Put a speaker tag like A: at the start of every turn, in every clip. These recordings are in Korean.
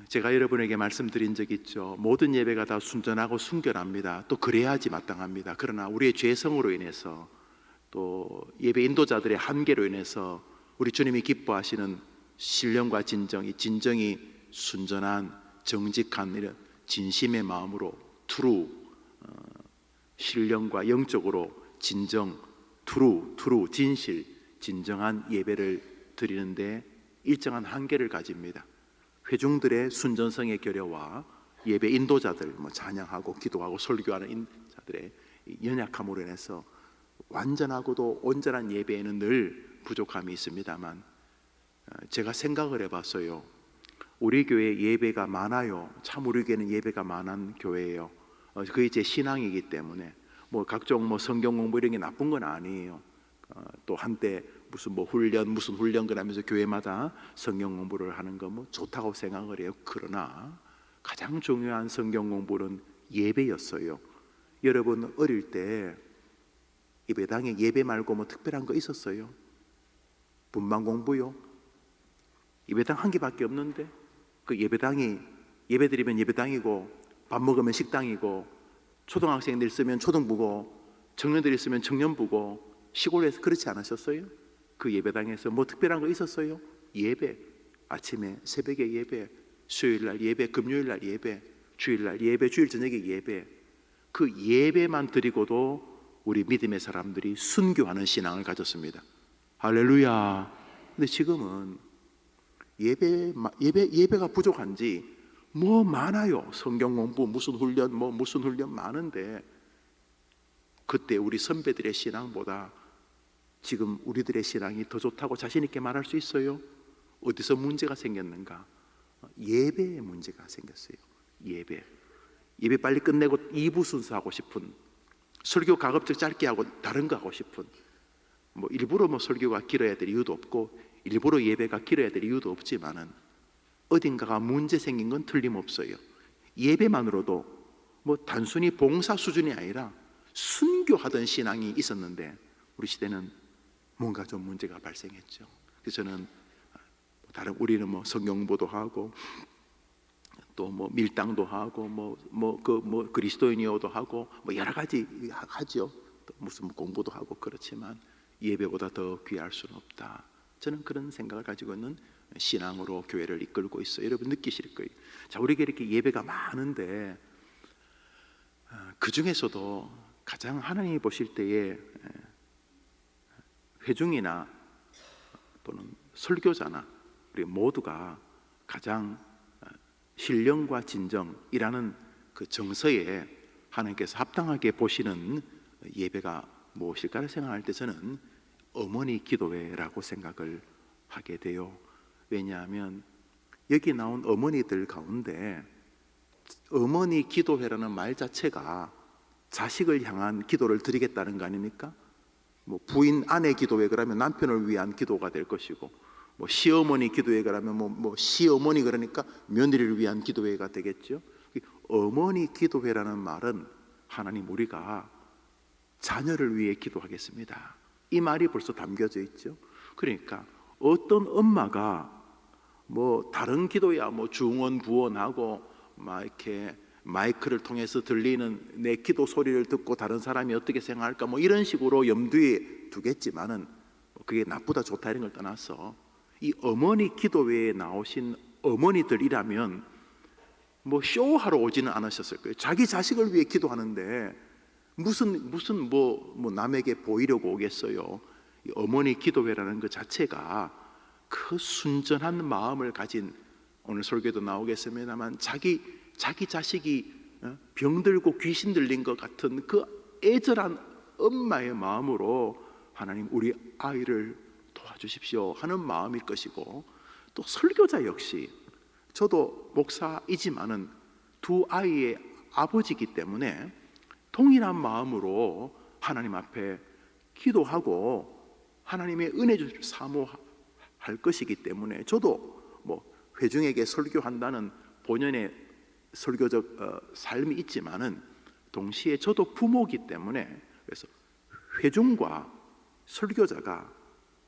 A: 제가 여러분에게 말씀드린 적이 있죠. 모든 예배가 다 순전하고 순결합니다. 또 그래야지 마땅합니다. 그러나 우리의 죄성으로 인해서, 또 예배 인도자들의 한계로 인해서 우리 주님이 기뻐하시는 신령과 진정이 순전한 정직한 이런 진심의 마음으로 트루, 신령과 영적으로 진정, 트루 진실, 진정한 예배를 드리는데 일정한 한계를 가집니다. 회중들의 순전성의 결여와 예배 인도자들, 찬양하고 기도하고 설교하는 인자들의 연약함으로 인해서 완전하고도 온전한 예배에는 늘 부족함이 있습니다만, 제가 생각을 해봤어요. 우리 교회 예배가 많아요. 참 우리 교회는 예배가 많은 교회예요. 그게 제 신앙이기 때문에 각종 성경 공부 이런 게 나쁜 건 아니에요. 또 한때 무슨 훈련 그러면서 교회마다 성경 공부를 하는 거 좋다고 생각을 해요. 그러나 가장 중요한 성경 공부는 예배였어요. 여러분 어릴 때 예배당에 예배 말고 특별한 거 있었어요? 분만 공부요? 예배당 한 개밖에 없는데 그 예배당이 예배 드리면 예배당이고 밥 먹으면 식당이고 초등학생들 있으면 초등부고 청년들 있으면 청년부고 시골에서 그렇지 않으셨어요? 그 예배당에서 특별한 거 있었어요? 예배, 아침에 새벽에 예배, 수요일날 예배, 금요일날 예배, 주일날 예배, 주일 저녁에 예배. 그 예배만 드리고도 우리 믿음의 사람들이 순교하는 신앙을 가졌습니다. 할렐루야. 근데 지금은 예배가 부족한지 많아요. 성경 공부 무슨 훈련 많은데 그때 우리 선배들의 신앙보다 지금 우리들의 신앙이 더 좋다고 자신 있게 말할 수 있어요? 어디서 문제가 생겼는가? 예배에 문제가 생겼어요. 예배 빨리 끝내고 2부 순서 하고 싶은, 설교 가급적 짧게 하고 다른 거 하고 싶은, 일부러 설교가 길어야 될 이유도 없고 일부러 예배가 길어야 될 이유도 없지만은 어딘가가 문제 생긴 건 틀림없어요. 예배만으로도 단순히 봉사 수준이 아니라 순교하던 신앙이 있었는데 우리 시대는 뭔가 좀 문제가 발생했죠. 그래서 저는 우리는 성경 공부도 하고 또 밀당도 하고 그리스도인이어도 하고 여러 가지 하죠. 또 무슨 공부도 하고 그렇지만 예배보다 더 귀할 수는 없다. 저는 그런 생각을 가지고 있는 신앙으로 교회를 이끌고 있어요. 여러분 느끼실 거예요. 자, 우리가 이렇게 예배가 많은데 그 중에서도 가장 하나님이 보실 때에 회중이나 또는 설교자나 우리 모두가 가장 신령과 진정이라는 그 정서에 하나님께서 합당하게 보시는 예배가 무엇일까를 생각할 때 저는 어머니 기도회라고 생각을 하게 돼요. 왜냐하면 여기 나온 어머니들 가운데 어머니 기도회라는 말 자체가 자식을 향한 기도를 드리겠다는 거 아닙니까? 부인 아내 기도회 그러면 남편을 위한 기도가 될 것이고, 시어머니 기도회 그러면 시어머니 그러니까 며느리를 위한 기도회가 되겠죠. 어머니 기도회라는 말은 하나님 우리가 자녀를 위해 기도하겠습니다, 이 말이 벌써 담겨져 있죠. 그러니까 어떤 엄마가 다른 기도야 중원 부원하고 이렇게 마이크를 통해서 들리는 내 기도 소리를 듣고 다른 사람이 어떻게 생각할까 이런 식으로 염두에 두겠지만은 그게 나쁘다 좋다 이런 걸 떠나서 이 어머니 기도회에 나오신 어머니들이라면 쇼하러 오지는 않으셨을 거예요. 자기 자식을 위해 기도하는데 무슨 남에게 보이려고 오겠어요. 이 어머니 기도회라는 그 자체가 그 순전한 마음을 가진, 오늘 설교도 나오겠습니다만 자기 자식이 병들고 귀신 들린 것 같은 그 애절한 엄마의 마음으로 하나님 우리 아이를 도와주십시오 하는 마음일 것이고, 또 설교자 역시 저도 목사이지만은 두 아이의 아버지이기 때문에 동일한 마음으로 하나님 앞에 기도하고 하나님의 은혜를 사모할 것이기 때문에 저도 회중에게 설교한다는 본연의 설교적 삶이 있지만은 동시에 저도 부모이기 때문에, 그래서 회중과 설교자가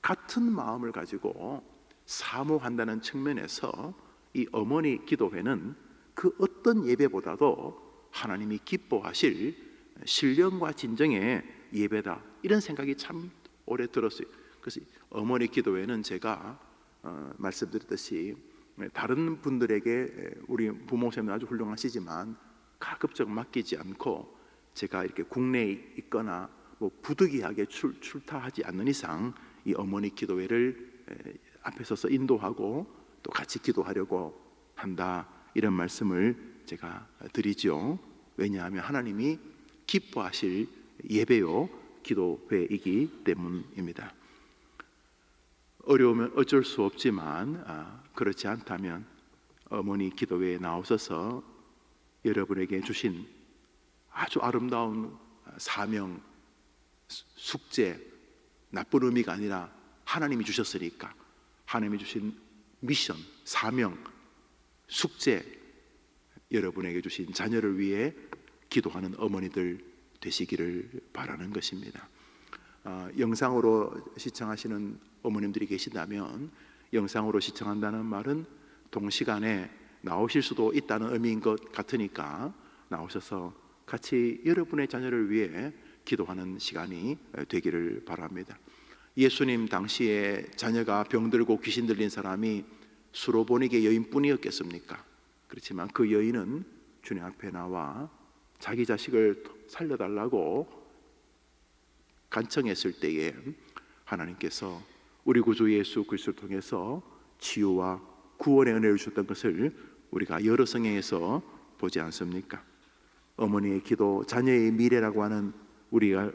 A: 같은 마음을 가지고 사모한다는 측면에서 이 어머니 기도회는 그 어떤 예배보다도 하나님이 기뻐하실 신령과 진정의 예배다, 이런 생각이 참 오래 들었어요. 그래서 어머니 기도회는 제가 말씀드렸듯이 다른 분들에게, 우리 부모님은 아주 훌륭하시지만 가급적 맡기지 않고, 제가 이렇게 국내에 있거나 뭐 부득이하게 출타하지 않는 이상 이 어머니 기도회를 앞에 서서 인도하고 또 같이 기도하려고 한다, 이런 말씀을 제가 드리죠. 왜냐하면 하나님이 기뻐하실 예배요 기도회이기 때문입니다. 어려우면 어쩔 수 없지만 그렇지 않다면 어머니 기도회에 나오셔서 여러분에게 주신 아주 아름다운 사명, 숙제, 나쁜 의미가 아니라 하나님이 주셨으니까 하나님이 주신 미션, 사명, 숙제, 여러분에게 주신 자녀를 위해 기도하는 어머니들 되시기를 바라는 것입니다. 영상으로 시청하시는 어머님들이 계신다면, 영상으로 시청한다는 말은 동시간에 나오실 수도 있다는 의미인 것 같으니까 나오셔서 같이 여러분의 자녀를 위해 기도하는 시간이 되기를 바랍니다. 예수님 당시에 자녀가 병들고 귀신 들린 사람이 수로보니게 여인뿐이었겠습니까? 그렇지만 그 여인은 주님 앞에 나와 자기 자식을 살려달라고 간청했을 때에 하나님께서 우리 구주 예수 그리스도를 통해서 치유와 구원의 은혜를 주셨던 것을 우리가 여러 성경에서 보지 않습니까? 어머니의 기도, 자녀의 미래라고 하는 우리가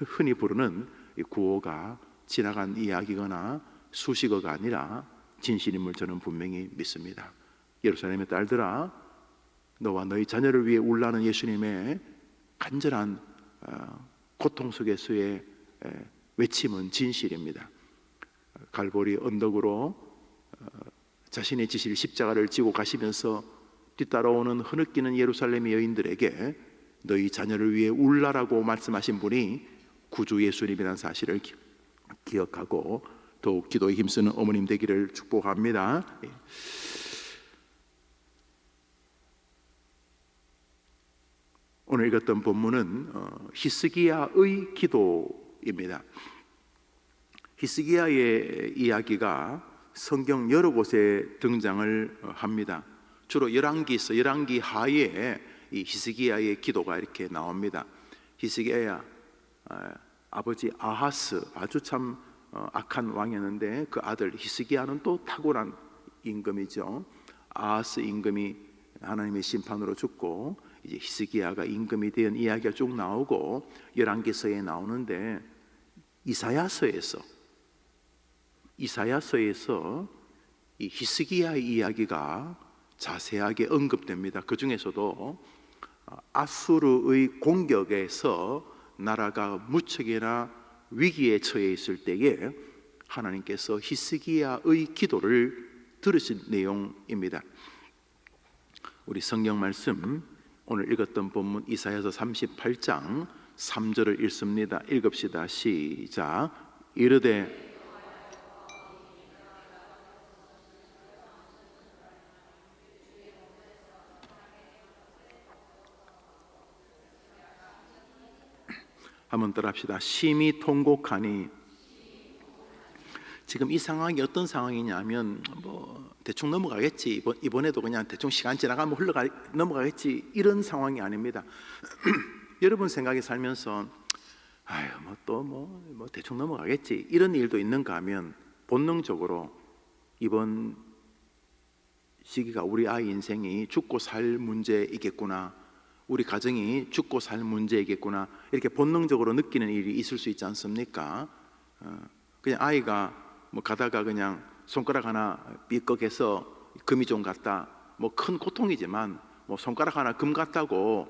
A: 흔히 부르는 이 구호가 지나간 이야기거나 수식어가 아니라 진실임을 저는 분명히 믿습니다. 예루살렘의 딸들아, 너와 너희 자녀를 위해 울라는 예수님의 간절한 고통 속에서의 외침은 진실입니다. 갈보리 언덕으로 자신의 지실 십자가를 지고 가시면서 뒤따라오는 흐느끼는 예루살렘의 여인들에게 너희 자녀를 위해 울라라고 말씀하신 분이 구주 예수님이라는 사실을 기억하고 더욱 기도에 힘쓰는 어머님 되기를 축복합니다. 오늘 읽었던 본문은 히스기야의 기도입니다. 히스기야의 이야기가 성경 여러 곳에 등장을 합니다. 주로 열왕기서, 열왕기 하에 이 히스기야의 기도가 이렇게 나옵니다. 히스기야야, 아버지 아하스 아주 참 악한 왕이었는데 그 아들 히스기야는 또 탁월한 임금이죠. 아하스 임금이 하나님의 심판으로 죽고 이제 히스기야가 임금이 된 이야기가 쭉 나오고 열왕기서에 나오는데 이사야서에서 이 히스기야의 이야기가 자세하게 언급됩니다. 그 중에서도 아수르의 공격에서 나라가 무척이나 위기에 처해 있을 때에 하나님께서 히스기야의 기도를 들으신 내용입니다. 우리 성경 말씀 오늘 읽었던 본문 이사야서 38장 3절을 읽습니다. 읽읍시다. 시작. 이르되 한번 따라합시다. 심히 통곡하니. 지금 이 상황이 어떤 상황이냐면 뭐 대충 넘어가겠지, 이번에도 그냥 대충 시간 지나가면 넘어가겠지, 이런 상황이 아닙니다. 여러분 생각에 살면서 아유 뭐 대충 넘어가겠지 이런 일도 있는가 하면 본능적으로 이번 시기가 우리 아이 인생이 죽고 살 문제이겠구나, 우리 가정이 죽고 살 문제이겠구나, 이렇게 본능적으로 느끼는 일이 있을 수 있지 않습니까? 그냥 아이가 뭐 가다가 그냥 손가락 하나 삐걱해서 금이 좀 갔다, 뭐 큰 고통이지만 뭐 손가락 하나 금 갔다고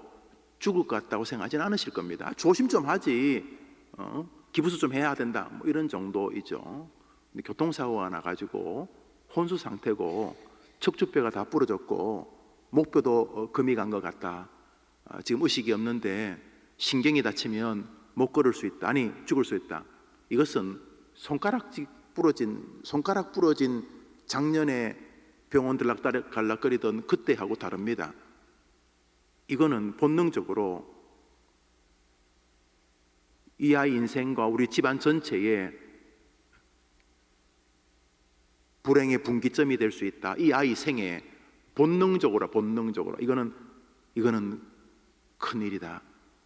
A: 죽을 것 같다고 생각하지는 않으실 겁니다. 조심 좀 하지, 기부수 좀 해야 된다, 뭐 이런 정도이죠. 근데 교통사고가 나가지고 혼수 상태고 척추뼈가 다 부러졌고 목뼈도 금이 간 것 같다, 지금 의식이 없는데 신경이 다치면 못 걸을 수 있다, 아니 죽을 수 있다. 이것은 손가락 부러진 작년에 병원 들락갈락거리던 그때하고 다릅니다. 이거는 본능적으로 이 아이 인생과 우리 집안 전체에 불행의 분기점이 될 수 있다. 이 아이 생에 본능적으로 이거는 큰일이다.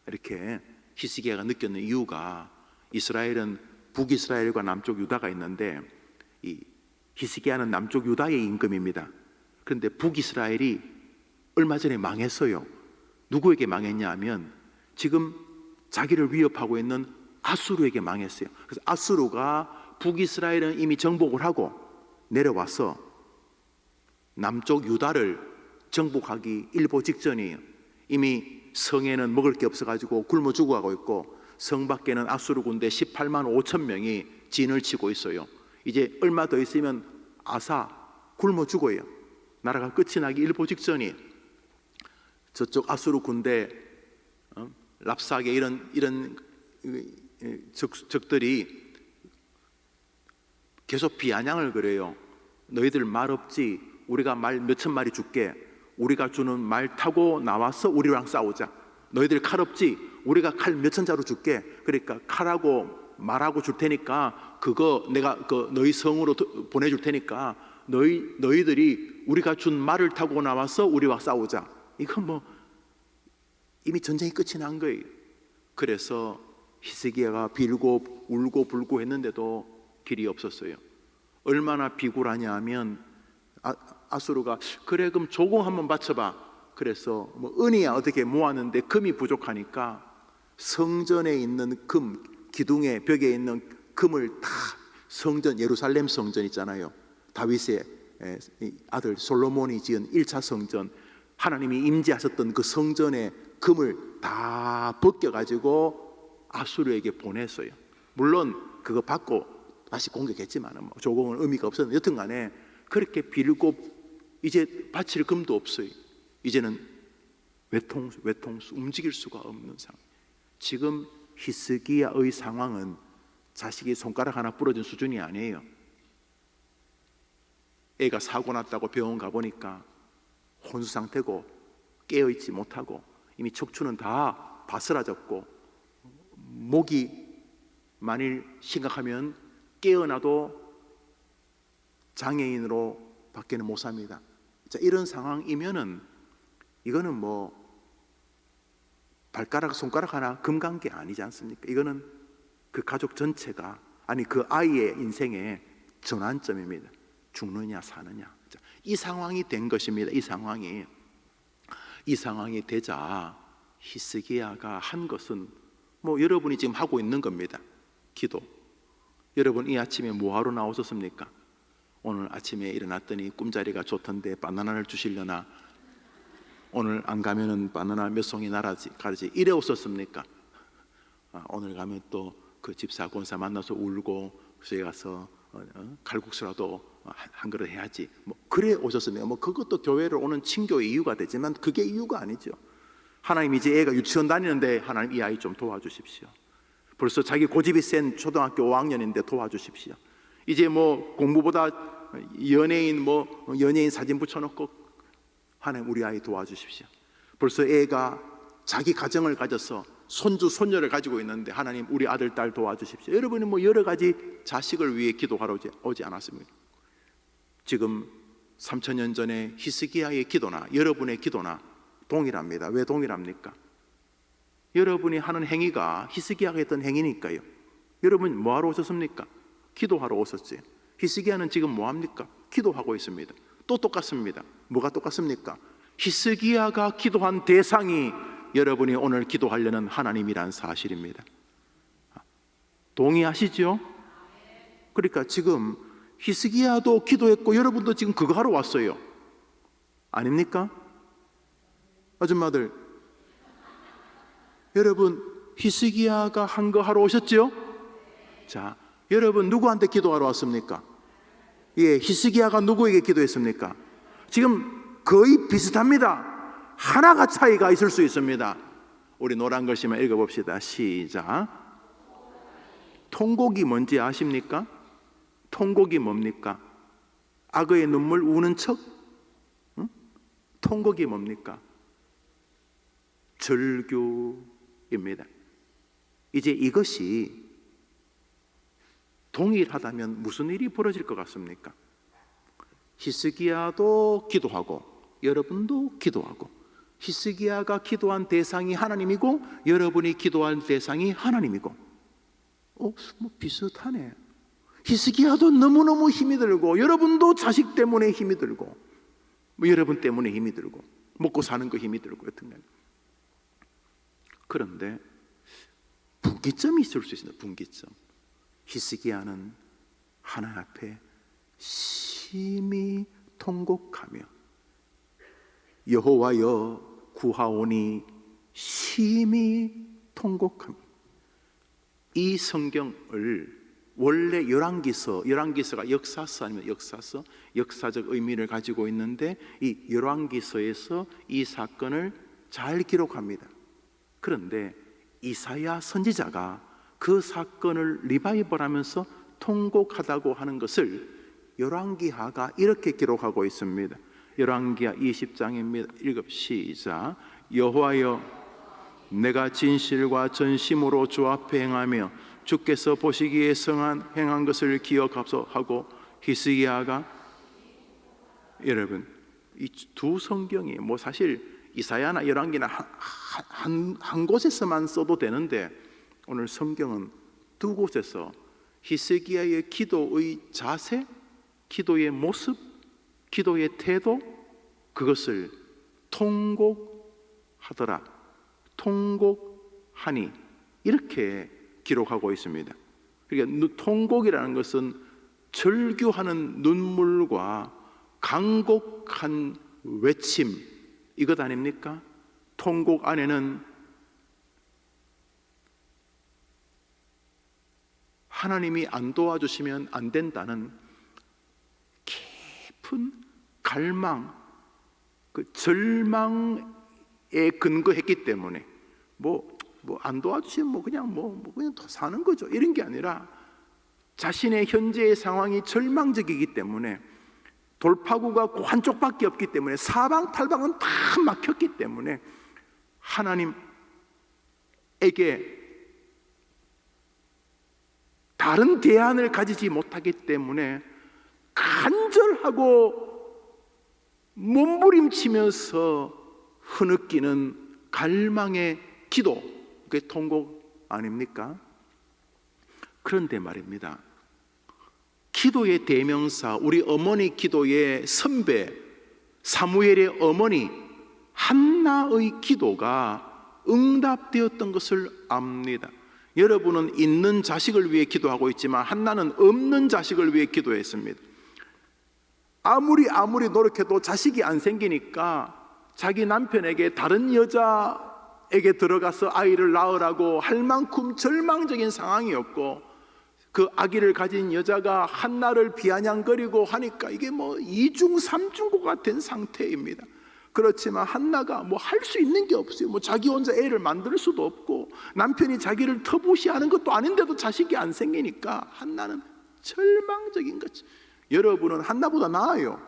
A: 이렇게 히스기야가 느꼈는 이유가, 이스라엘은 북이스라엘과 남쪽 유다가 있는데 이 히스기야는 남쪽 유다의 임금입니다. 그런데 북이스라엘이 얼마 전에 망했어요. 누구에게 망했냐 하면 지금 자기를 위협하고 있는 아수르에게 망했어요. 그래서 아수르가 북이스라엘은 이미 정복을 하고 내려와서 남쪽 유다를 정복하기 일보 직전이에요. 이미 성에는 먹을 게 없어가지고 굶어 죽어가고 있고, 성 밖에는 아수르 군대 18만 5천 명이 진을 치고 있어요. 이제 얼마 더 있으면 아사 굶어 죽어요. 나라가 끝이 나기 일보 직전이에요. 저쪽 아수르 군대 랍사게 이런 적들이 계속 비아냥을 그래요. 너희들 말 없지? 우리가 말 몇천 마리 줄게. 우리가 주는 말 타고 나와서 우리랑 싸우자. 너희들 칼 없지? 우리가 칼 몇천 자루 줄게. 그러니까 칼하고 말하고 줄 테니까 그거 내가 너희 성으로 보내줄 테니까 너희들이 우리가 준 말을 타고 나와서 우리와 싸우자. 이건 뭐 이미 전쟁이 끝이 난 거예요. 그래서 히스기야가 빌고 울고 불고 했는데도 길이 없었어요. 얼마나 비굴하냐 하면 아수르가 그래 그럼 조공 한번 바쳐봐. 그래서 뭐 은이야 어떻게 모았는데 금이 부족하니까 성전에 있는 금, 기둥의 벽에 있는 금을 다 성전, 예루살렘 성전 있잖아요. 다윗의 아들 솔로몬이 지은 1차 성전, 하나님이 임재하셨던 그 성전의 금을 다 벗겨가지고 아수르에게 보냈어요. 물론 그거 받고 다시 공격했지만 뭐 조공은 의미가 없었는데 여튼간에 그렇게 빌고 이제 바칠 금도 없어요. 이제는 외통수 움직일 수가 없는 상황. 지금 히스기야의 상황은 자식이 손가락 하나 부러진 수준이 아니에요. 애가 사고 났다고 병원 가보니까 혼수 상태고 깨어있지 못하고 이미 척추는 다 바스라졌고, 목이 만일 심각하면 깨어나도 장애인으로 밖에는 못 삽니다. 자, 이런 상황이면은 이거는 뭐 발가락 손가락 하나 금간 게 아니지 않습니까? 이거는 그 가족 전체가, 아니 그 아이의 인생의 전환점입니다. 죽느냐 사느냐. 자, 이 상황이 된 것입니다. 이 상황이 되자 히스기야가 한 것은 뭐 여러분이 지금 하고 있는 겁니다. 기도. 여러분 이 아침에 뭐하러 나오셨습니까? 오늘 아침에 일어났더니 꿈자리가 좋던데 바나나를 주시려나? 오늘 안 가면은 바나나 몇 송이 가지 이래 오셨습니까? 오늘 가면 또 그 집사 권사 만나서 울고 저희 가서 칼국수라도 한 그릇 해야지, 뭐 그래 오셨습니까? 뭐 그것도 교회를 오는 친교의 이유가 되지만 그게 이유가 아니죠. 하나님 이제 애가 유치원 다니는데 하나님 이 아이 좀 도와주십시오. 벌써 자기 고집이 센 초등학교 5학년인데 도와주십시오. 이제 뭐 공부보다 연예인 사진 붙여놓고 하나님 우리 아이 도와주십시오. 벌써 애가 자기 가정을 가져서 손주 손녀를 가지고 있는데 하나님 우리 아들 딸 도와주십시오. 여러분이 뭐 여러 가지 자식을 위해 기도하러 오지 않았습니까? 지금 3000년 전에 히스기야의 기도나 여러분의 기도나 동일합니다. 왜 동일합니까? 여러분이 하는 행위가 히스기야가 했던 행위니까요. 여러분 뭐하러 오셨습니까? 기도하러 오셨지. 히스기야는 지금 뭐합니까? 기도하고 있습니다. 또 똑같습니다. 뭐가 똑같습니까? 히스기야가 기도한 대상이 여러분이 오늘 기도하려는 하나님이란 사실입니다. 동의하시죠? 그러니까 지금 히스기야도 기도했고 여러분도 지금 그거 하러 왔어요. 아닙니까? 아줌마들, 여러분 히스기야가 한 거 하러 오셨죠? 자, 여러분 누구한테 기도하러 왔습니까? 예, 히스기야가 누구에게 기도했습니까? 지금 거의 비슷합니다. 하나가 차이가 있을 수 있습니다. 우리 노란 글씨만 읽어봅시다. 시작. 통곡이 뭔지 아십니까? 통곡이 뭡니까? 악어의 눈물 우는 척? 응? 통곡이 뭡니까? 절규입니다. 이제 이것이 동일하다면 무슨 일이 벌어질 것 같습니까? 히스기야도 기도하고 여러분도 기도하고, 히스기야가 기도한 대상이 하나님이고 여러분이 기도한 대상이 하나님이고, 뭐 비슷하네. 히스기야도 너무너무 힘이 들고 여러분도 자식 때문에 힘이 들고, 뭐 여러분 때문에 힘이 들고, 먹고 사는 거 힘이 들고 여튼 간에. 그런데 분기점이 있을 수 있습니다. 분기점. 히스기야는 하나님 앞에 심히 통곡하며 여호와여 구하오니 심히 통곡하며. 이 성경을 원래 열왕기서가 역사서 아니면 역사적 의미를 가지고 있는데, 이 열왕기서에서 이 사건을 잘 기록합니다. 그런데 이사야 선지자가 그 사건을 리바이벌하면서 통곡하다고 하는 것을 열왕기하가 이렇게 기록하고 있습니다. 열왕기하 20장입니다. 시작. 여호와여 내가 진실과 전심으로 주 앞에 행하며 주께서 보시기에 행한 것을 기억하소 하고, 히스기야가, 여러분 이 두 성경이 뭐 사실 이사야나 열왕기나 한 곳에서만 써도 되는데, 오늘 성경은 두 곳에서 히스기야의 기도의 자세, 기도의 모습, 기도의 태도, 그것을 통곡하더라, 통곡하니 이렇게 기록하고 있습니다. 그러니까 통곡이라는 것은 절규하는 눈물과 간곡한 외침, 이것 아닙니까? 통곡 안에는 하나님이 안 도와주시면 안 된다는 깊은 갈망, 그 절망에 근거했기 때문에 뭐 안 도와주시면 그냥 더 사는 거죠, 이런 게 아니라 자신의 현재의 상황이 절망적이기 때문에, 돌파구가 한쪽밖에 없기 때문에, 사방팔방은 다 막혔기 때문에 하나님에게 다른 대안을 가지지 못하기 때문에 간절하고 몸부림치면서 흐느끼는 갈망의 기도, 그게 통곡 아닙니까? 그런데 말입니다, 기도의 대명사, 우리 어머니 기도의 선배 사무엘의 어머니 한나의 기도가 응답되었던 것을 압니다. 여러분은 있는 자식을 위해 기도하고 있지만 한나는 없는 자식을 위해 기도했습니다. 아무리 노력해도 자식이 안 생기니까 자기 남편에게 다른 여자에게 들어가서 아이를 낳으라고 할 만큼 절망적인 상황이었고, 그 아기를 가진 여자가 한나를 비아냥거리고 하니까 이게 이중삼중고 같은 상태입니다. 그렇지만 한나가 할 수 있는 게 없어요. 자기 혼자 애를 만들 수도 없고, 남편이 자기를 터부시하는 것도 아닌데도 자식이 안 생기니까 한나는 절망적인 거죠. 여러분은 한나보다 나아요.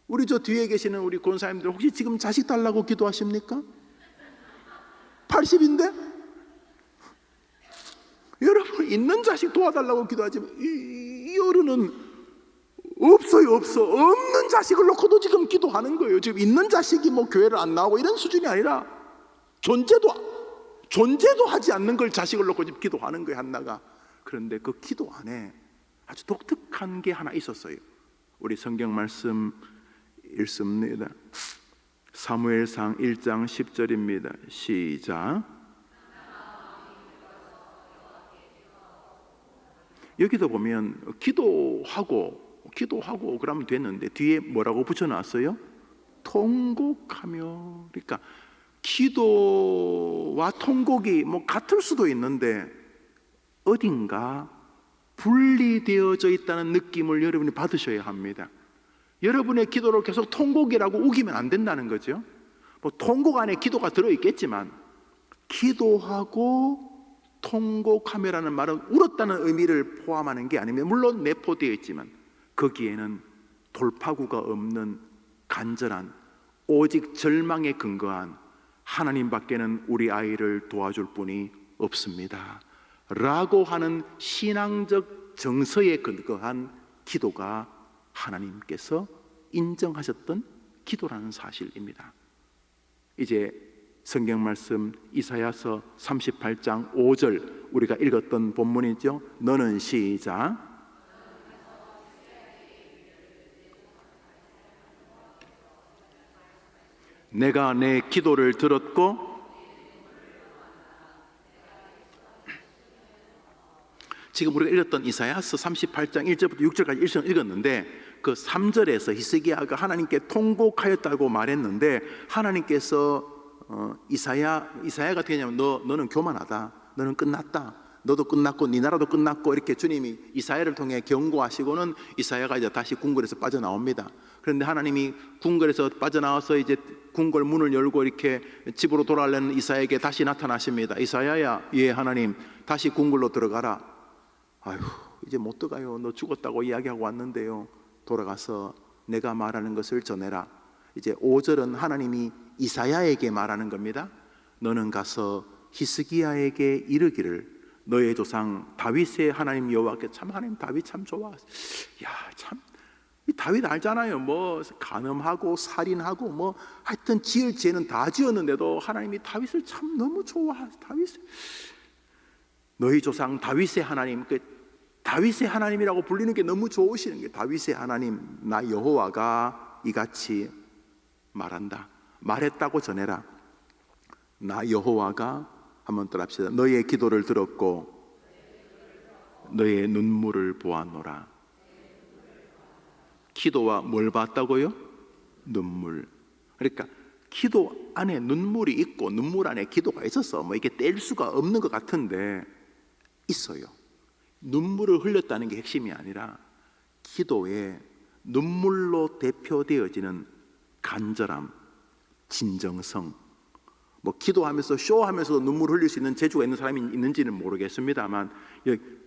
A: 우리 저 뒤에 계시는 우리 권사님들 혹시 지금 자식 달라고 기도하십니까? 80인데? 여러분 있는 자식 도와달라고 기도하지만 이 어른은 없어요. 없는 자식을 놓고도 지금 기도하는 거예요. 지금 있는 자식이 교회를 안 나오고 이런 수준이 아니라 존재도 하지 않는 걸 자식을 놓고 지금 기도하는 거예요, 한나가. 그런데 그 기도 안에 아주 독특한 게 하나 있었어요. 우리 성경 말씀 읽습니다. 사무엘상 1장 10절입니다. 시작. 여기도 보면 기도하고 그러면 됐는데 뒤에 뭐라고 붙여놨어요? 통곡하며. 그러니까 기도와 통곡이 같을 수도 있는데 어딘가 분리되어져 있다는 느낌을 여러분이 받으셔야 합니다. 여러분의 기도를 계속 통곡이라고 우기면 안 된다는 거죠. 통곡 안에 기도가 들어있겠지만 기도하고 통곡하며라는 말은 울었다는 의미를 포함하는 게 아니면 물론 내포되어 있지만 거기에는 돌파구가 없는 간절한 오직 절망에 근거한 하나님밖에는 우리 아이를 도와줄 분이 없습니다 라고 하는 신앙적 정서에 근거한 기도가 하나님께서 인정하셨던 기도라는 사실입니다. 이제 성경 말씀 이사야서 38장 5절 우리가 읽었던 본문이죠. 너는 시작. 내가 내 기도를 들었고 지금 우리가 읽었던 이사야서 38장 1절부터 6절까지 읽었는데 그 3절에서 히스기야가 하나님께 통곡하였다고 말했는데 하나님께서 이사야가 어떻게 했냐면 너는 교만하다, 너는 끝났다, 너도 끝났고 네 나라도 끝났고 이렇게 주님이 이사야를 통해 경고하시고는 이사야가 이제 다시 궁궐에서 빠져나옵니다. 그런데 하나님이 궁궐에서 빠져나와서 이제 궁궐 문을 열고 이렇게 집으로 돌아가려는 이사야에게 다시 나타나십니다. 이사야야, 예 하나님, 다시 궁궐로 들어가라. 아휴, 이제 못 들어가요. 너 죽었다고 이야기하고 왔는데요. 돌아가서 내가 말하는 것을 전해라. 이제 5절은 하나님이 이사야에게 말하는 겁니다. 너는 가서 히스기야에게 이르기를 너의 조상 다윗의 하나님 여호와께 참 하나님 다윗 참 좋아. 야, 참 이 다윗 알잖아요. 뭐 간음하고 살인하고 뭐 하여튼 지을 죄는 다 지었는데도 하나님이 다윗을 참 너무 좋아해. 다윗 너희 조상 다윗의 하나님, 그 다윗의 하나님이라고 불리는 게 너무 좋으시는 게 다윗의 하나님 나 여호와가 이같이 말한다. 말했다고 전해라. 나 여호와가 한번 더 합시다. 너의 기도를 들었고 너의 눈물을 보았노라. 기도와 뭘 봤다고요? 눈물. 그러니까 기도 안에 눈물이 있고 눈물 안에 기도가 있어서 뭐 이게 뗄 수가 없는 것 같은데 있어요. 눈물을 흘렸다는 게 핵심이 아니라 기도에 눈물로 대표되어지는 간절함, 진정성. 뭐 기도하면서 쇼하면서도 눈물 흘릴 수 있는 재주가 있는 사람이 있는지는 모르겠습니다만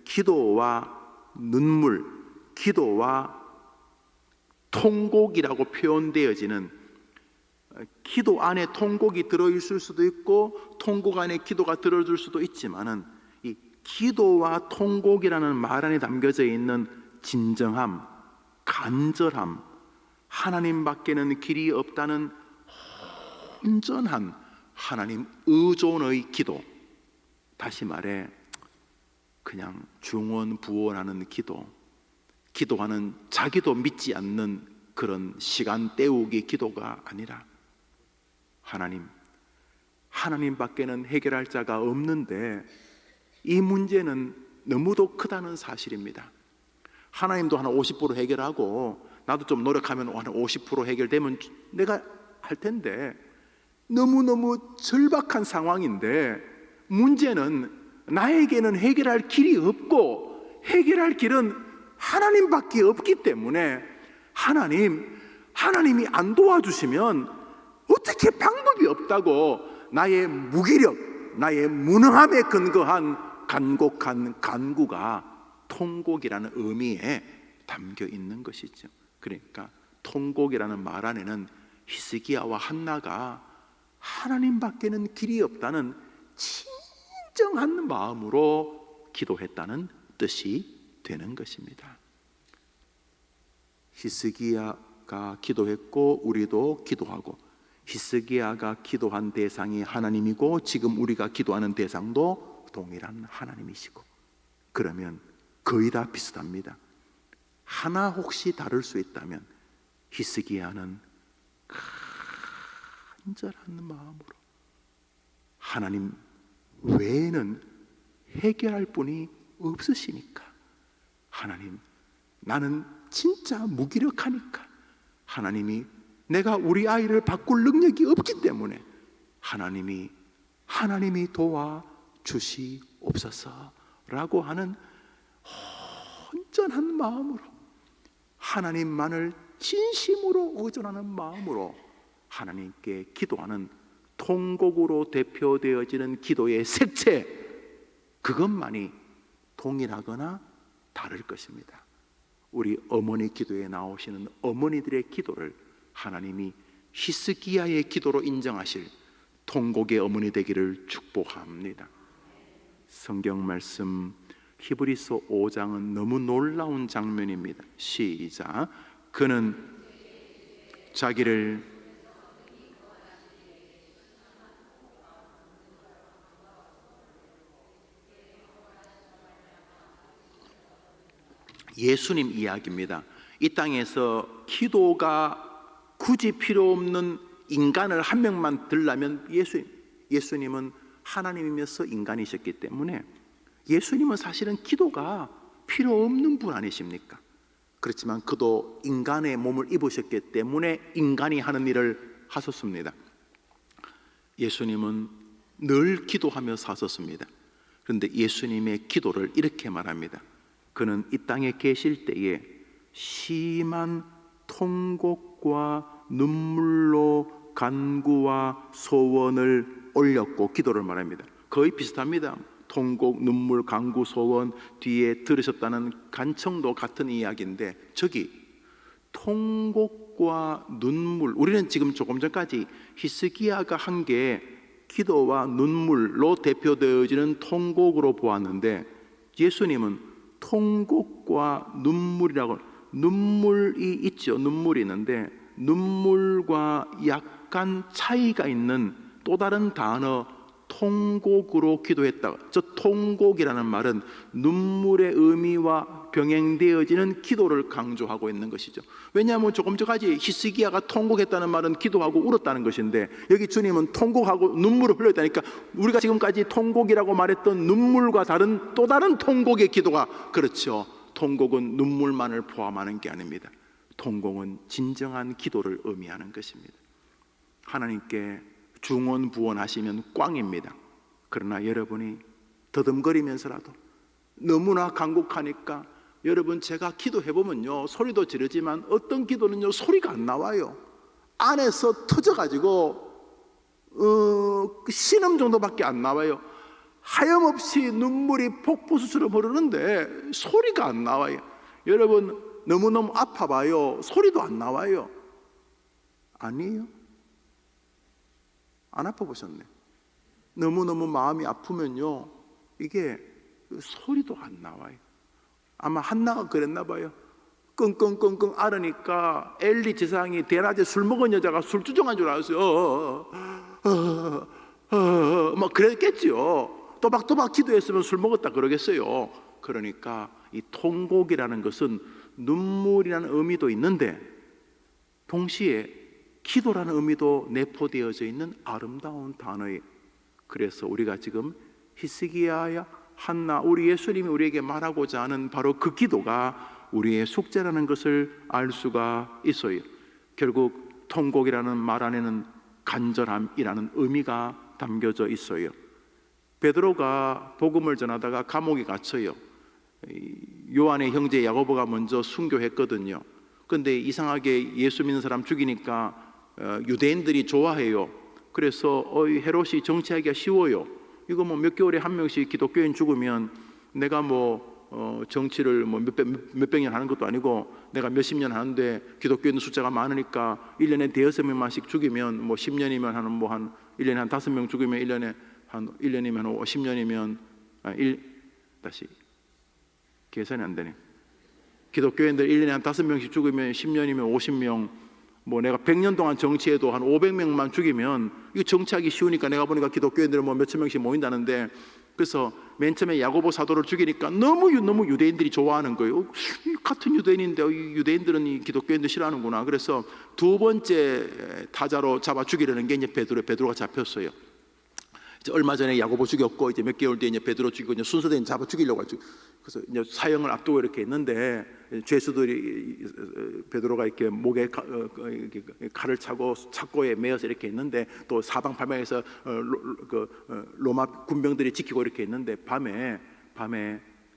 A: 기도와 눈물, 기도와 통곡이라고 표현되어지는 기도 안에 통곡이 들어있을 수도 있고 통곡 안에 기도가 들어줄 수도 있지만은 이 기도와 통곡이라는 말 안에 담겨져 있는 진정함, 간절함, 하나님밖에는 길이 없다는 온전한 하나님 의존의 기도, 다시 말해 그냥 중언부언하는 기도, 기도하는 자기도 믿지 않는 그런 시간 때우기 기도가 아니라 하나님밖에는 해결할 자가 없는데 이 문제는 너무도 크다는 사실입니다. 하나님도 한 50% 해결하고 나도 좀 노력하면 한 50% 해결되면 내가 할 텐데 너무너무 절박한 상황인데 문제는 나에게는 해결할 길이 없고 해결할 길은 하나님밖에 없기 때문에 하나님이 안 도와주시면 어떻게 방법이 없다고 나의 무기력, 나의 무능함에 근거한 간곡한 간구가 통곡이라는 의미에 담겨 있는 것이죠. 그러니까 통곡이라는 말 안에는 히스기야와 한나가 하나님밖에는 길이 없다는 진정한 마음으로 기도했다는 뜻이 되는 것입니다. 히스기야가 기도했고 우리도 기도하고 히스기야가 기도한 대상이 하나님이고 지금 우리가 기도하는 대상도 동일한 하나님이시고 그러면 거의 다 비슷합니다. 하나 혹시 다를 수 있다면 히스기야는 간절한 마음으로 하나님 외에는 해결할 분이 없으시니까 하나님 나는 진짜 무기력하니까 하나님이 내가 우리 아이를 바꿀 능력이 없기 때문에 하나님이 도와주시옵소서라고 하는 온전한 마음으로 하나님만을 진심으로 의존하는 마음으로 하나님께 기도하는 통곡으로 대표되어지는 기도의 색채, 그것만이 동일하거나 다를 것입니다. 우리 어머니 기도에 나오시는 어머니들의 기도를 하나님이 히스기야의 기도로 인정하실 통곡의 어머니 되기를 축복합니다. 성경 말씀 히브리서 5장은 너무 놀라운 장면입니다. 시작. 그는 자기를 예수님 이야기입니다. 이 땅에서 기도가 굳이 필요 없는 인간을 한 명만 들라면 예수님은 하나님이면서 인간이셨기 때문에 예수님은 사실은 기도가 필요 없는 분 아니십니까? 그렇지만 그도 인간의 몸을 입으셨기 때문에 인간이 하는 일을 하셨습니다. 예수님은 늘 기도하며 사셨습니다. 그런데 예수님의 기도를 이렇게 말합니다. 그는 이 땅에 계실 때에 심한 통곡과 눈물로 간구와 소원을 올렸고, 기도를 말합니다. 거의 비슷합니다. 통곡, 눈물, 간구, 소원 뒤에 들으셨다는 간청도 같은 이야기인데, 저기 통곡과 눈물, 우리는 지금 조금 전까지 히스기야가 한 게 기도와 눈물로 대표되어지는 통곡으로 보았는데, 예수님은 통곡과 눈물이라고, 눈물이 있죠. 눈물이 있는데 눈물과 약간 차이가 있는 또 다른 단어 통곡으로 기도했다. 저 통곡이라는 말은 눈물의 의미와 병행되어지는 기도를 강조하고 있는 것이죠. 왜냐하면 조금 전까지 히스기야가 통곡했다는 말은 기도하고 울었다는 것인데, 여기 주님은 통곡하고 눈물을 흘렸다니까, 우리가 지금까지 통곡이라고 말했던 눈물과 다른 또 다른 통곡의 기도가, 그렇죠. 통곡은 눈물만을 포함하는 게 아닙니다. 통곡은 진정한 기도를 의미하는 것입니다. 하나님께 중언부언하시면 꽝입니다. 그러나 여러분이 더듬거리면서라도 너무나 간곡하니까, 여러분 제가 기도해보면요, 소리도 지르지만 어떤 기도는요 소리가 안 나와요. 안에서 터져가지고 신음 정도밖에 안 나와요. 하염없이 눈물이 폭포수처럼 흐르는데 소리가 안 나와요. 여러분 너무너무 아파봐요. 소리도 안 나와요. 아니에요? 안 아파보셨네. 너무너무 마음이 아프면요 이게 소리도 안 나와요. 아마 한나가 그랬나 봐요. 끙끙끙끙 앓으니까 엘리 제사장이 대낮에 술 먹은 여자가 술주정한 줄 알았어요. 막 그랬겠지요. 또박또박 기도했으면 술 먹었다 그러겠어요. 그러니까 이 통곡이라는 것은 눈물이라는 의미도 있는데 동시에 기도라는 의미도 내포되어져 있는 아름다운 단어예요. 그래서 우리가 지금 히스기야야 한나, 우리 예수님이 우리에게 말하고자 하는 바로 그 기도가 우리의 숙제라는 것을 알 수가 있어요. 결국 통곡이라는 말 안에는 간절함이라는 의미가 담겨져 있어요. 베드로가 복음을 전하다가 감옥에 갇혀요. 요한의 형제 야고보가 먼저 순교했거든요. 그런데 이상하게 예수 믿는 사람 죽이니까 유대인들이 좋아해요. 그래서 헤롯이 정치하기가 쉬워요. 이거 뭐 몇 개월에 한 명씩 기독교인 죽으면 내가 정치를 몇백 년 하는 것도 아니고 내가 몇십 년 하는데 기독교인 숫자가 많으니까 1년에 대여섯 명만씩 죽이면 10년이면 한 1년에 한 5명 죽이면 1년이면 10년이면 다시 계산이 안 되네. 기독교인들 1년에 한 5명씩 죽으면 10년이면 50명, 내가 100년 동안 정치해도 한 500명만 죽이면 이거 정치하기 쉬우니까 내가 보니까 기독교인들은 몇천 명씩 모인다는데, 그래서 맨 처음에 야고보 사도를 죽이니까 너무 유대인들이 좋아하는 거예요. 같은 유대인인데 유대인들은 이 기독교인들 싫어하는구나. 그래서 두 번째 타자로 잡아 죽이려는 게 이제 베드로가 잡혔어요. 이제 얼마 전에 야고보 죽였고 이제 몇 개월 뒤에 이제 베드로 죽이고 이제 순서대로 잡아 죽이려고 하죠. 그래서 이제 사형을 앞두고 이렇게 있는데 죄수들이 베드로가 이렇게 목에 칼을 차고 착고에 매어서 이렇게 있는데 또 사방팔방에서 로마 군병들이 지키고 이렇게 있는데 밤에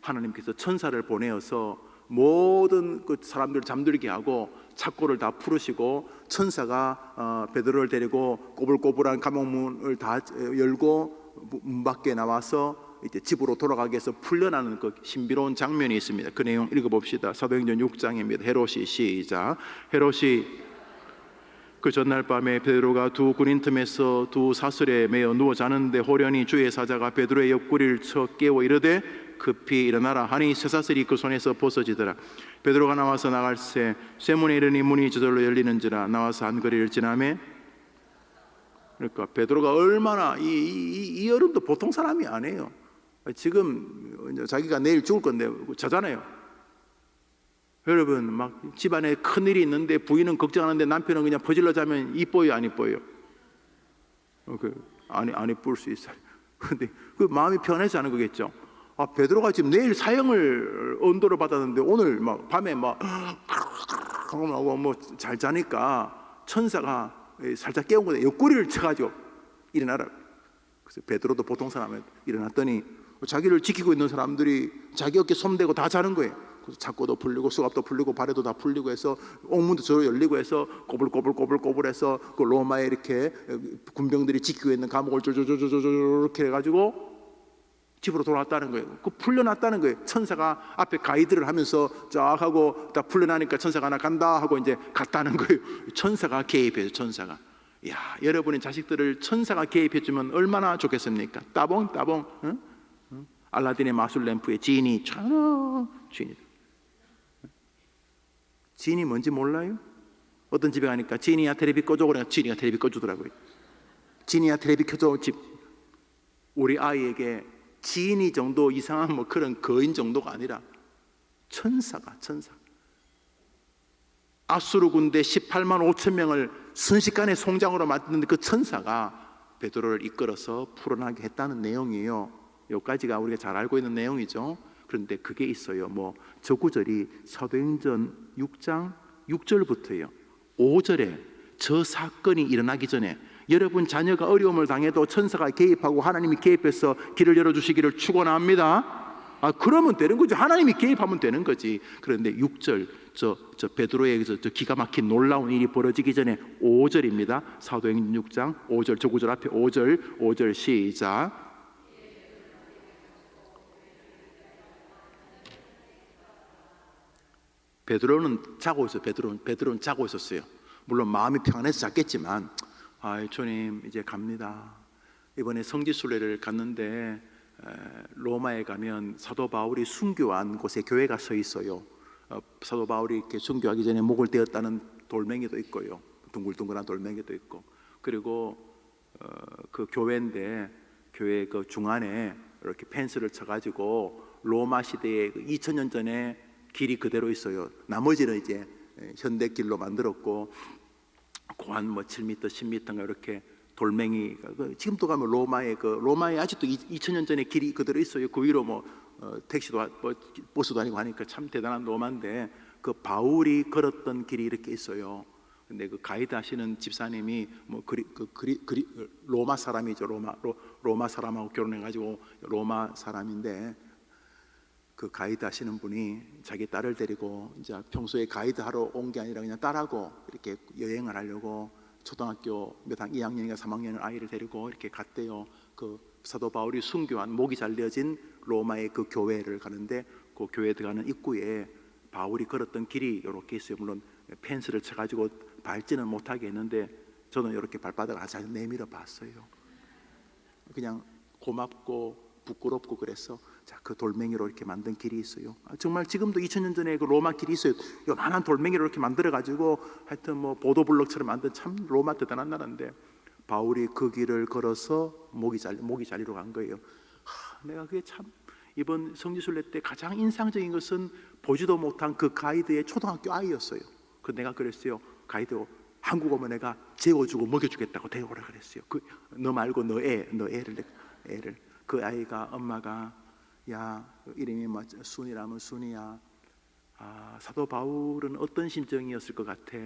A: 하나님께서 천사를 보내어서 모든 그 사람들 잠들게 하고 착고를 다 풀으시고 천사가 베드로를 데리고 꼬불꼬불한 감옥문을 다 열고 문 밖에 나와서 이제 집으로 돌아가기 위해서 풀려나는 그 신비로운 장면이 있습니다. 그 내용 읽어봅시다. 사도행전 6장입니다. 헤롯이 시작. 헤롯이 그 전날 밤에 베드로가 두 군인 틈에서 두 사슬에 매어 누워 자는데 호련히 주의 사자가 베드로의 옆구리를 쳐 깨워 이르되 급히 일어나라 하니 쇠사슬이 그 손에서 벗어지더라. 베드로가 나와서 나갈새 쇠문에 이르니 문이 저절로 열리는지라 나와서 한 거리를 지나매. 그러니까 베드로가 얼마나 이 여름도 보통 사람이 아니에요. 지금 자기가 내일 죽을 건데 자잖아요. 여러분 막 집안에 큰일이 있는데 부인은 걱정하는데 남편은 그냥 퍼질러 자면 이뻐요 안 이뻐요? 안 이쁠 수 있어요. 근데 그 마음이 편해서 하는 거겠죠. 베드로가 지금 내일 사형을 언도를 받았는데 오늘 막 밤에 막 뭐 잘 자니까 천사가 살짝 깨운 거예요. 옆구리를 쳐가지고 일어나라. 그래서 베드로도 보통 사람이 일어났더니 자기를 지키고 있는 사람들이 자기 어깨 손대고 다 자는 거예요. 그래서 잡고도 풀리고 수갑도 풀리고 발에도 다 풀리고 해서 옥문도 저로 열리고 해서 꼬불꼬불해서 그 로마에 이렇게 군병들이 지키고 있는 감옥을 이렇게 해가지고 집으로 돌아왔다는 거예요. 그 풀려났다는 거예요. 천사가 앞에 가이드를 하면서 쫙 하고 딱 풀려나니까 천사가 하나 간다 하고 이제 갔다는 거예요. 천사가 개입해요. 천사가. 야, 여러분의 자식들을 천사가 개입해주면 얼마나 좋겠습니까? 따봉 응? 알라딘의 마술 램프의 지니 지니 뭔지 몰라요? 어떤 집에 가니까 지니야 텔레비 꺼줘 그러니까 지니가 텔레비 꺼주더라고요. 지니야 텔레비 켜줘. 집 우리 아이에게 지니 정도 이상한 뭐 그런 거인 정도가 아니라 천사 아수르 군대 18만 5천 명을 순식간에 송장으로 만드는 그 천사가 베드로를 이끌어서 풀어나게 했다는 내용이에요. 여기까지가 우리가 잘 알고 있는 내용이죠. 그런데 그게 있어요. 뭐 저 구절이 사도행전 6장 6절부터예요. 5절에 저 사건이 일어나기 전에 여러분 자녀가 어려움을 당해도 천사가 개입하고 하나님이 개입해서 길을 열어주시기를 축원합니다. 그러면 되는 거죠. 하나님이 개입하면 되는 거지. 그런데 6절 저 베드로의 저 기가 막힌 놀라운 일이 벌어지기 전에 5절입니다. 사도행전 6장 5절 저 구절 앞에 5절 시작. 베드로는 자고 있어요. 베드로는 자고 있었어요. 물론 마음이 평안해서 잤겠지만 주님 이제 갑니다. 이번에 성지순례를 갔는데 로마에 가면 사도 바울이 순교한 곳에 교회가 서 있어요. 사도 바울이 이렇게 순교하기 전에 목을 떼었다는 돌멩이도 있고요. 둥글둥글한 돌멩이도 있고 그리고 그 교회인데 교회 그 중안에 이렇게 펜스를 쳐가지고 로마 시대에 2000년 전에 길이 그대로 있어요. 나머지는 이제 현대 길로 만들었고 고한 뭐 7m, 10m인가 이렇게 돌멩이 지금도 가면 로마에 아직도 2000년 전에 길이 그대로 있어요. 그 위로 뭐 택시도 뭐 버스도 아니고 하니까 참 대단한 로마인데 그 바울이 걸었던 길이 이렇게 있어요. 근데 그 가이드 하시는 집사님이 뭐 로마 사람이죠. 로마 사람하고 결혼해가지고 로마 사람인데 그 가이드 하시는 분이 자기 딸을 데리고 이제 평소에 가이드 하러 온 게 아니라 그냥 딸하고 이렇게 여행을 하려고 초등학교 몇 학 2학년인가 3학년 아이를 데리고 이렇게 갔대요. 그 사도 바울이 순교한 목이 잘려진 로마의 그 교회를 가는데 그 교회 들어가는 입구에 바울이 걸었던 길이 이렇게 있어요. 물론 펜스를 쳐가지고 밟지는 못하게 했는데 저는 이렇게 발바닥을 잘 내밀어 봤어요. 그냥 고맙고 부끄럽고 그래서 그 돌멩이로 이렇게 만든 길이 있어요. 정말 지금도 2000년 전에 그 로마 길이 있어요. 요만한 돌멩이로 이렇게 만들어 가지고 하여튼 뭐 보도블럭처럼 만든 참 로마 대단한 나라인데 바울이 그 길을 걸어서 목이 자리로 간 거예요. 내가 그게 참 이번 성지순례 때 가장 인상적인 것은 보지도 못한 그 가이드의 초등학교 아이였어요. 그 내가 그랬어요. 가이드 한국 오면 내가 재워주고 먹여주겠다고 데려오라 그랬어요. 너 말고 너 애를 그 아이가 엄마가 야 이름이 뭐 순이라면 순이야. 사도 바울은 어떤 심정이었을 것 같아?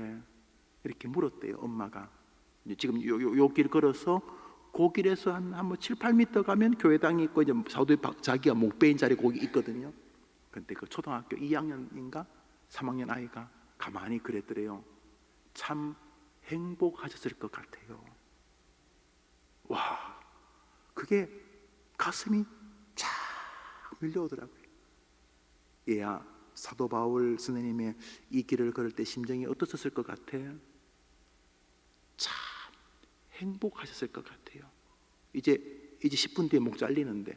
A: 이렇게 물었대요. 엄마가 지금 요 길 걸어서 그 길에서 한 7, 8m 가면 교회당이 있고 이제 사도 자기가 목 베인 자리 거기 있거든요. 근데 그 초등학교 2학년인가 3학년 아이가 가만히 그랬더래요. 참 행복하셨을 것 같아요. 와, 그게 가슴이 쫙 밀려오더라고요. 얘야, 사도 바울 선생님의 이 길을 걸을 때 심정이 어떠셨을 것 같아요? 참 행복하셨을 것 같아요. 이제 10분 뒤에 목 잘리는데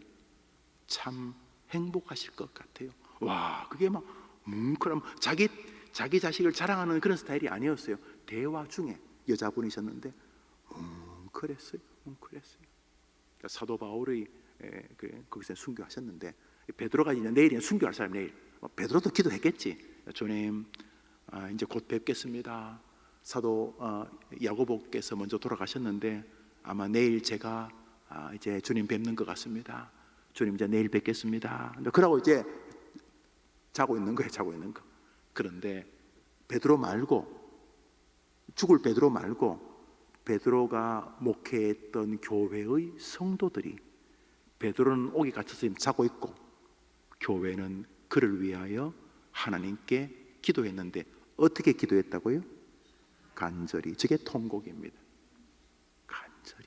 A: 참 행복하실 것 같아요. 와, 그게 막 뭉클한 자기 자식을 자랑하는 그런 스타일이 아니었어요. 대화 중에 여자분이셨는데 뭉클했어요. 그러니까 사도 바울의 거기서 순교하셨는데, 베드로가 이제 내일이면 순교할 사람, 내일 베드로도 기도했겠지. 주님, 이제 곧 뵙겠습니다. 사도 야고보께서 먼저 돌아가셨는데 아마 내일 제가 이제 주님 뵙는 것 같습니다. 주님, 이제 내일 뵙겠습니다. 그러고 이제 자고 있는 거예요. 그런데 베드로 말고, 죽을 베드로 말고 베드로가 목회했던 교회의 성도들이, 베드로는 옥에 갇혀서 자고 있고 교회는 그를 위하여 하나님께 기도했는데 어떻게 기도했다고요? 간절히. 저게 통곡입니다. 간절히.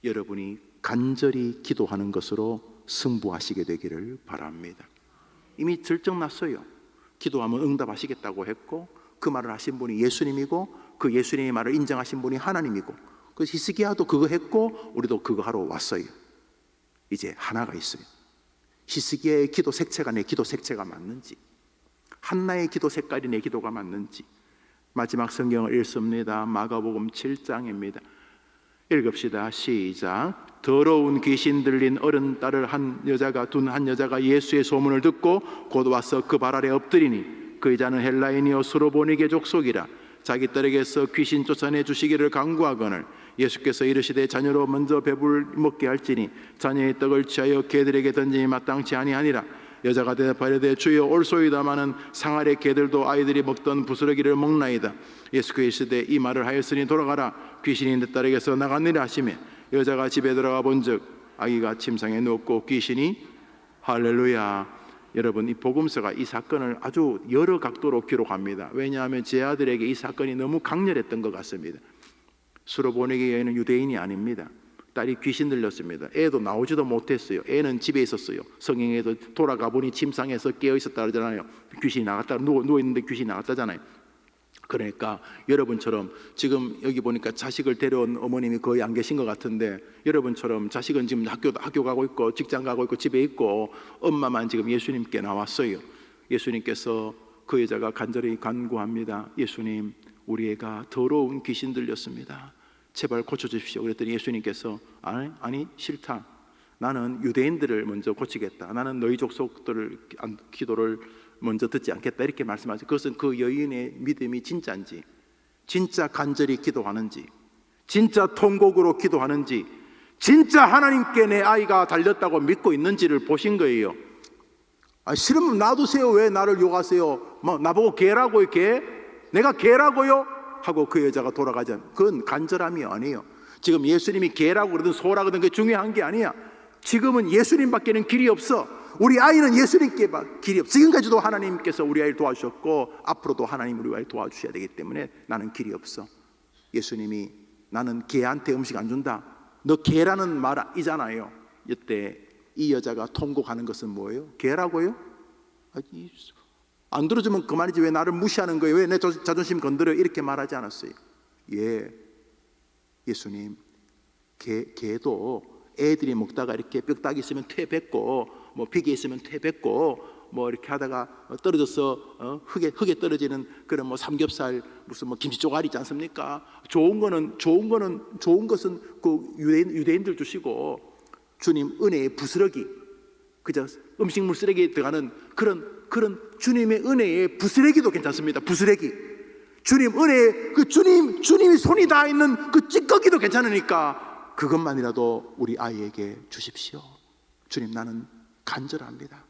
A: 여러분이 간절히 기도하는 것으로 승부하시게 되기를 바랍니다. 이미 결정났어요. 기도하면 응답하시겠다고 했고, 그 말을 하신 분이 예수님이고, 그 예수님의 말을 인정하신 분이 하나님이고, 그 히스기야도 그거 했고 우리도 그거 하러 왔어요. 이제 하나가 있어요. 히스기야의 기도 색채가 내 기도 색채가 맞는지, 한나의 기도 색깔이 내 기도가 맞는지. 마지막 성경을 읽습니다. 마가복음 7장입니다. 읽읍시다. 시작. 더러운 귀신 들린 어른 딸을 둔 한 여자가 예수의 소문을 듣고 곧 와서 그 발 아래 엎드리니, 그 여자는 헬라인이요 수로보니게 족속이라. 자기 딸에게서 귀신 쫓아내 주시기를 간구하거늘 예수께서 이르시되 자녀로 먼저 배불 먹게 할지니 자녀의 떡을 취하여 개들에게 던지니 마땅치 아니하니라. 여자가 대답하려되 주여 올소이다마는 상아래 개들도 아이들이 먹던 부스러기를 먹나이다. 예수께서 이르시되 이 말을 하였으니 돌아가라. 귀신이 내 딸에게서 나갔느니라 하시매, 여자가 집에 들어가 본즉 아기가 침상에 누웠고 귀신이, 할렐루야. 여러분, 이 복음서가 이 사건을 아주 여러 각도로 기록합니다. 왜냐하면 제 아들에게 이 사건이 너무 강렬했던 것 같습니다. 수로보니게 여인은 유대인이 아닙니다. 딸이 귀신 들렸습니다. 애도 나오지도 못했어요. 애는 집에 있었어요. 성경에도 돌아가 보니 침상에서 깨어 있었다 그러잖아요. 귀신이 나갔다, 누워있는데 귀신이 나갔다잖아요. 그러니까 여러분처럼 지금 여기 보니까 자식을 데려온 어머님이 거의 안 계신 것 같은데, 여러분처럼 자식은 지금 학교 가고 있고 직장 가고 있고 집에 있고 엄마만 지금 예수님께 나왔어요. 예수님께서 그 여자가 간절히 간구합니다. 예수님, 우리 애가 더러운 귀신 들렸습니다. 제발 고쳐주십시오. 그랬더니 예수님께서 아니 싫다. 나는 유대인들을 먼저 고치겠다. 나는 너희 족속들을 기도를 먼저 듣지 않겠다. 이렇게 말씀하죠. 그것은 그 여인의 믿음이 진짜인지, 진짜 간절히 기도하는지, 진짜 통곡으로 기도하는지, 진짜 하나님께 내 아이가 달렸다고 믿고 있는지를 보신 거예요. 싫으면 놔두세요. 왜 나를 욕하세요? 나보고 개라고요? 개? 내가 개라고요? 하고 그 여자가 돌아가지 않아요. 그건 간절함이 아니에요. 지금 예수님이 개라고 그러든 소라고 그러든 그게 중요한 게 아니야. 지금은 예수님밖에는 길이 없어. 우리 아이는 예수님께 길이 없어. 지금까지도 하나님께서 우리 아이를 도와주셨고 앞으로도 하나님 우리 아이를 도와주셔야 되기 때문에 나는 길이 없어. 예수님이 나는 개한테 음식 안 준다, 너 개라는 말이잖아요. 이때 이 여자가 통곡하는 것은 뭐예요? 개라고요? 안 들어주면 그만이지 왜 나를 무시하는 거예요? 왜 내 자존심 건드려? 이렇게 말하지 않았어요. 예수님, 개도 애들이 먹다가 이렇게 뼈다귀 있으면 퇴 뱉고, 뭐 비계 있으면 퇴 뱉고, 뭐 이렇게 하다가 떨어져서 흙에 떨어지는 그런 뭐 삼겹살, 무슨 뭐 김치 쪼가리 있지 않습니까? 좋은 것은 그 유대인들 주시고, 주님 은혜의 부스러기, 그저 음식물 쓰레기에 들어가는 그런 주님의 은혜의 부스러기도 괜찮습니다. 부스러기, 주님 은혜, 그 주님이 손이 닿아 있는 그 찌꺼기도 괜찮으니까 그것만이라도 우리 아이에게 주십시오. 주님, 나는 간절합니다.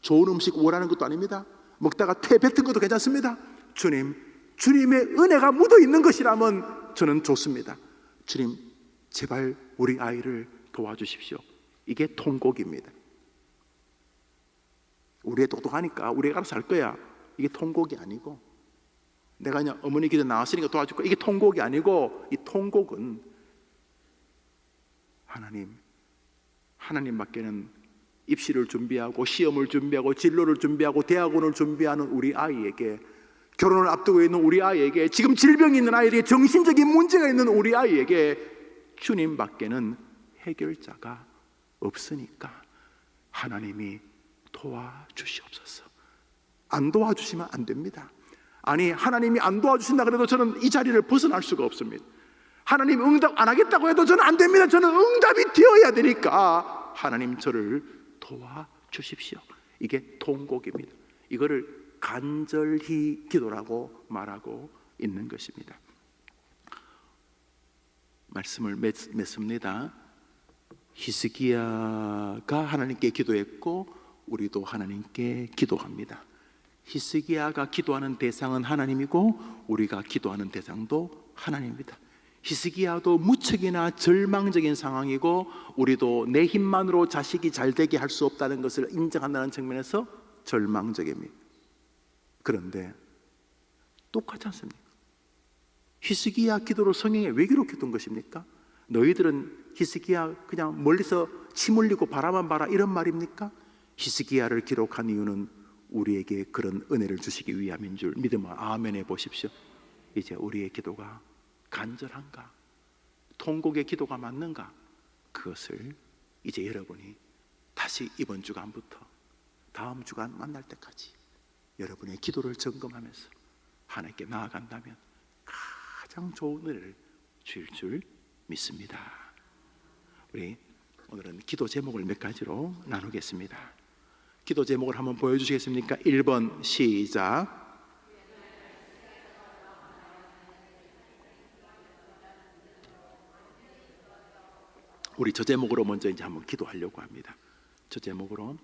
A: 좋은 음식 원하는 것도 아닙니다. 먹다가 퇴 뱉은 것도 괜찮습니다. 주님의 은혜가 묻어 있는 것이라면 저는 좋습니다. 주님, 제발 우리 아이를 도와주십시오. 이게 통곡입니다. 우리 애 똑똑하니까 우리 애가 알아서 할 거야. 이게 통곡이 아니고, 내가 그냥 어머니 기도 나왔으니까 도와줄 거야. 이게 통곡이 아니고, 이 통곡은 하나님밖에는 입시를 준비하고 시험을 준비하고 진로를 준비하고 대학원을 준비하는 우리 아이에게, 결혼을 앞두고 있는 우리 아이에게, 지금 질병이 있는 아이에게, 정신적인 문제가 있는 우리 아이에게 주님밖에는 해결자가 없으니까 하나님이 도와주시옵소서. 안 도와주시면 안 됩니다. 아니, 하나님이 안 도와주신다 그래도 저는 이 자리를 벗어날 수가 없습니다. 하나님 응답 안 하겠다고 해도 저는 안 됩니다. 저는 응답이 되어야 되니까 하나님 저를 도와주십시오. 이게 통곡입니다. 이거를 간절히 기도라고 말하고 있는 것입니다. 말씀을 맺습니다. 히스기야가 하나님께 기도했고 우리도 하나님께 기도합니다. 히스기야가 기도하는 대상은 하나님이고 우리가 기도하는 대상도 하나님입니다. 히스기야도 무척이나 절망적인 상황이고 우리도 내 힘만으로 자식이 잘되게 할 수 없다는 것을 인정한다는 측면에서 절망적입니다. 그런데 똑같지 않습니까? 히스기야 기도를 성경에 왜 기록했던 것입니까? 너희들은 히스기야 그냥 멀리서 침 흘리고 바라만 봐라 이런 말입니까? 히스기야를 기록한 이유는 우리에게 그런 은혜를 주시기 위함인 줄 믿으면 아멘 해보십시오. 이제 우리의 기도가 간절한가? 통곡의 기도가 맞는가? 그것을 이제 여러분이 다시 이번 주간부터 다음 주간 만날 때까지 여러분의 기도를 점검하면서 하나님께 나아간다면 가장 좋은 은혜를 주실 줄 믿습니다. 우리 오늘은 기도 제목을 몇 가지로 나누겠습니다. 기도 제목을 한번 보여주시겠습니까? 1번 시작. 우리 저 제목으로 먼저 이제 한번 기도하려고 합니다. 저 제목으로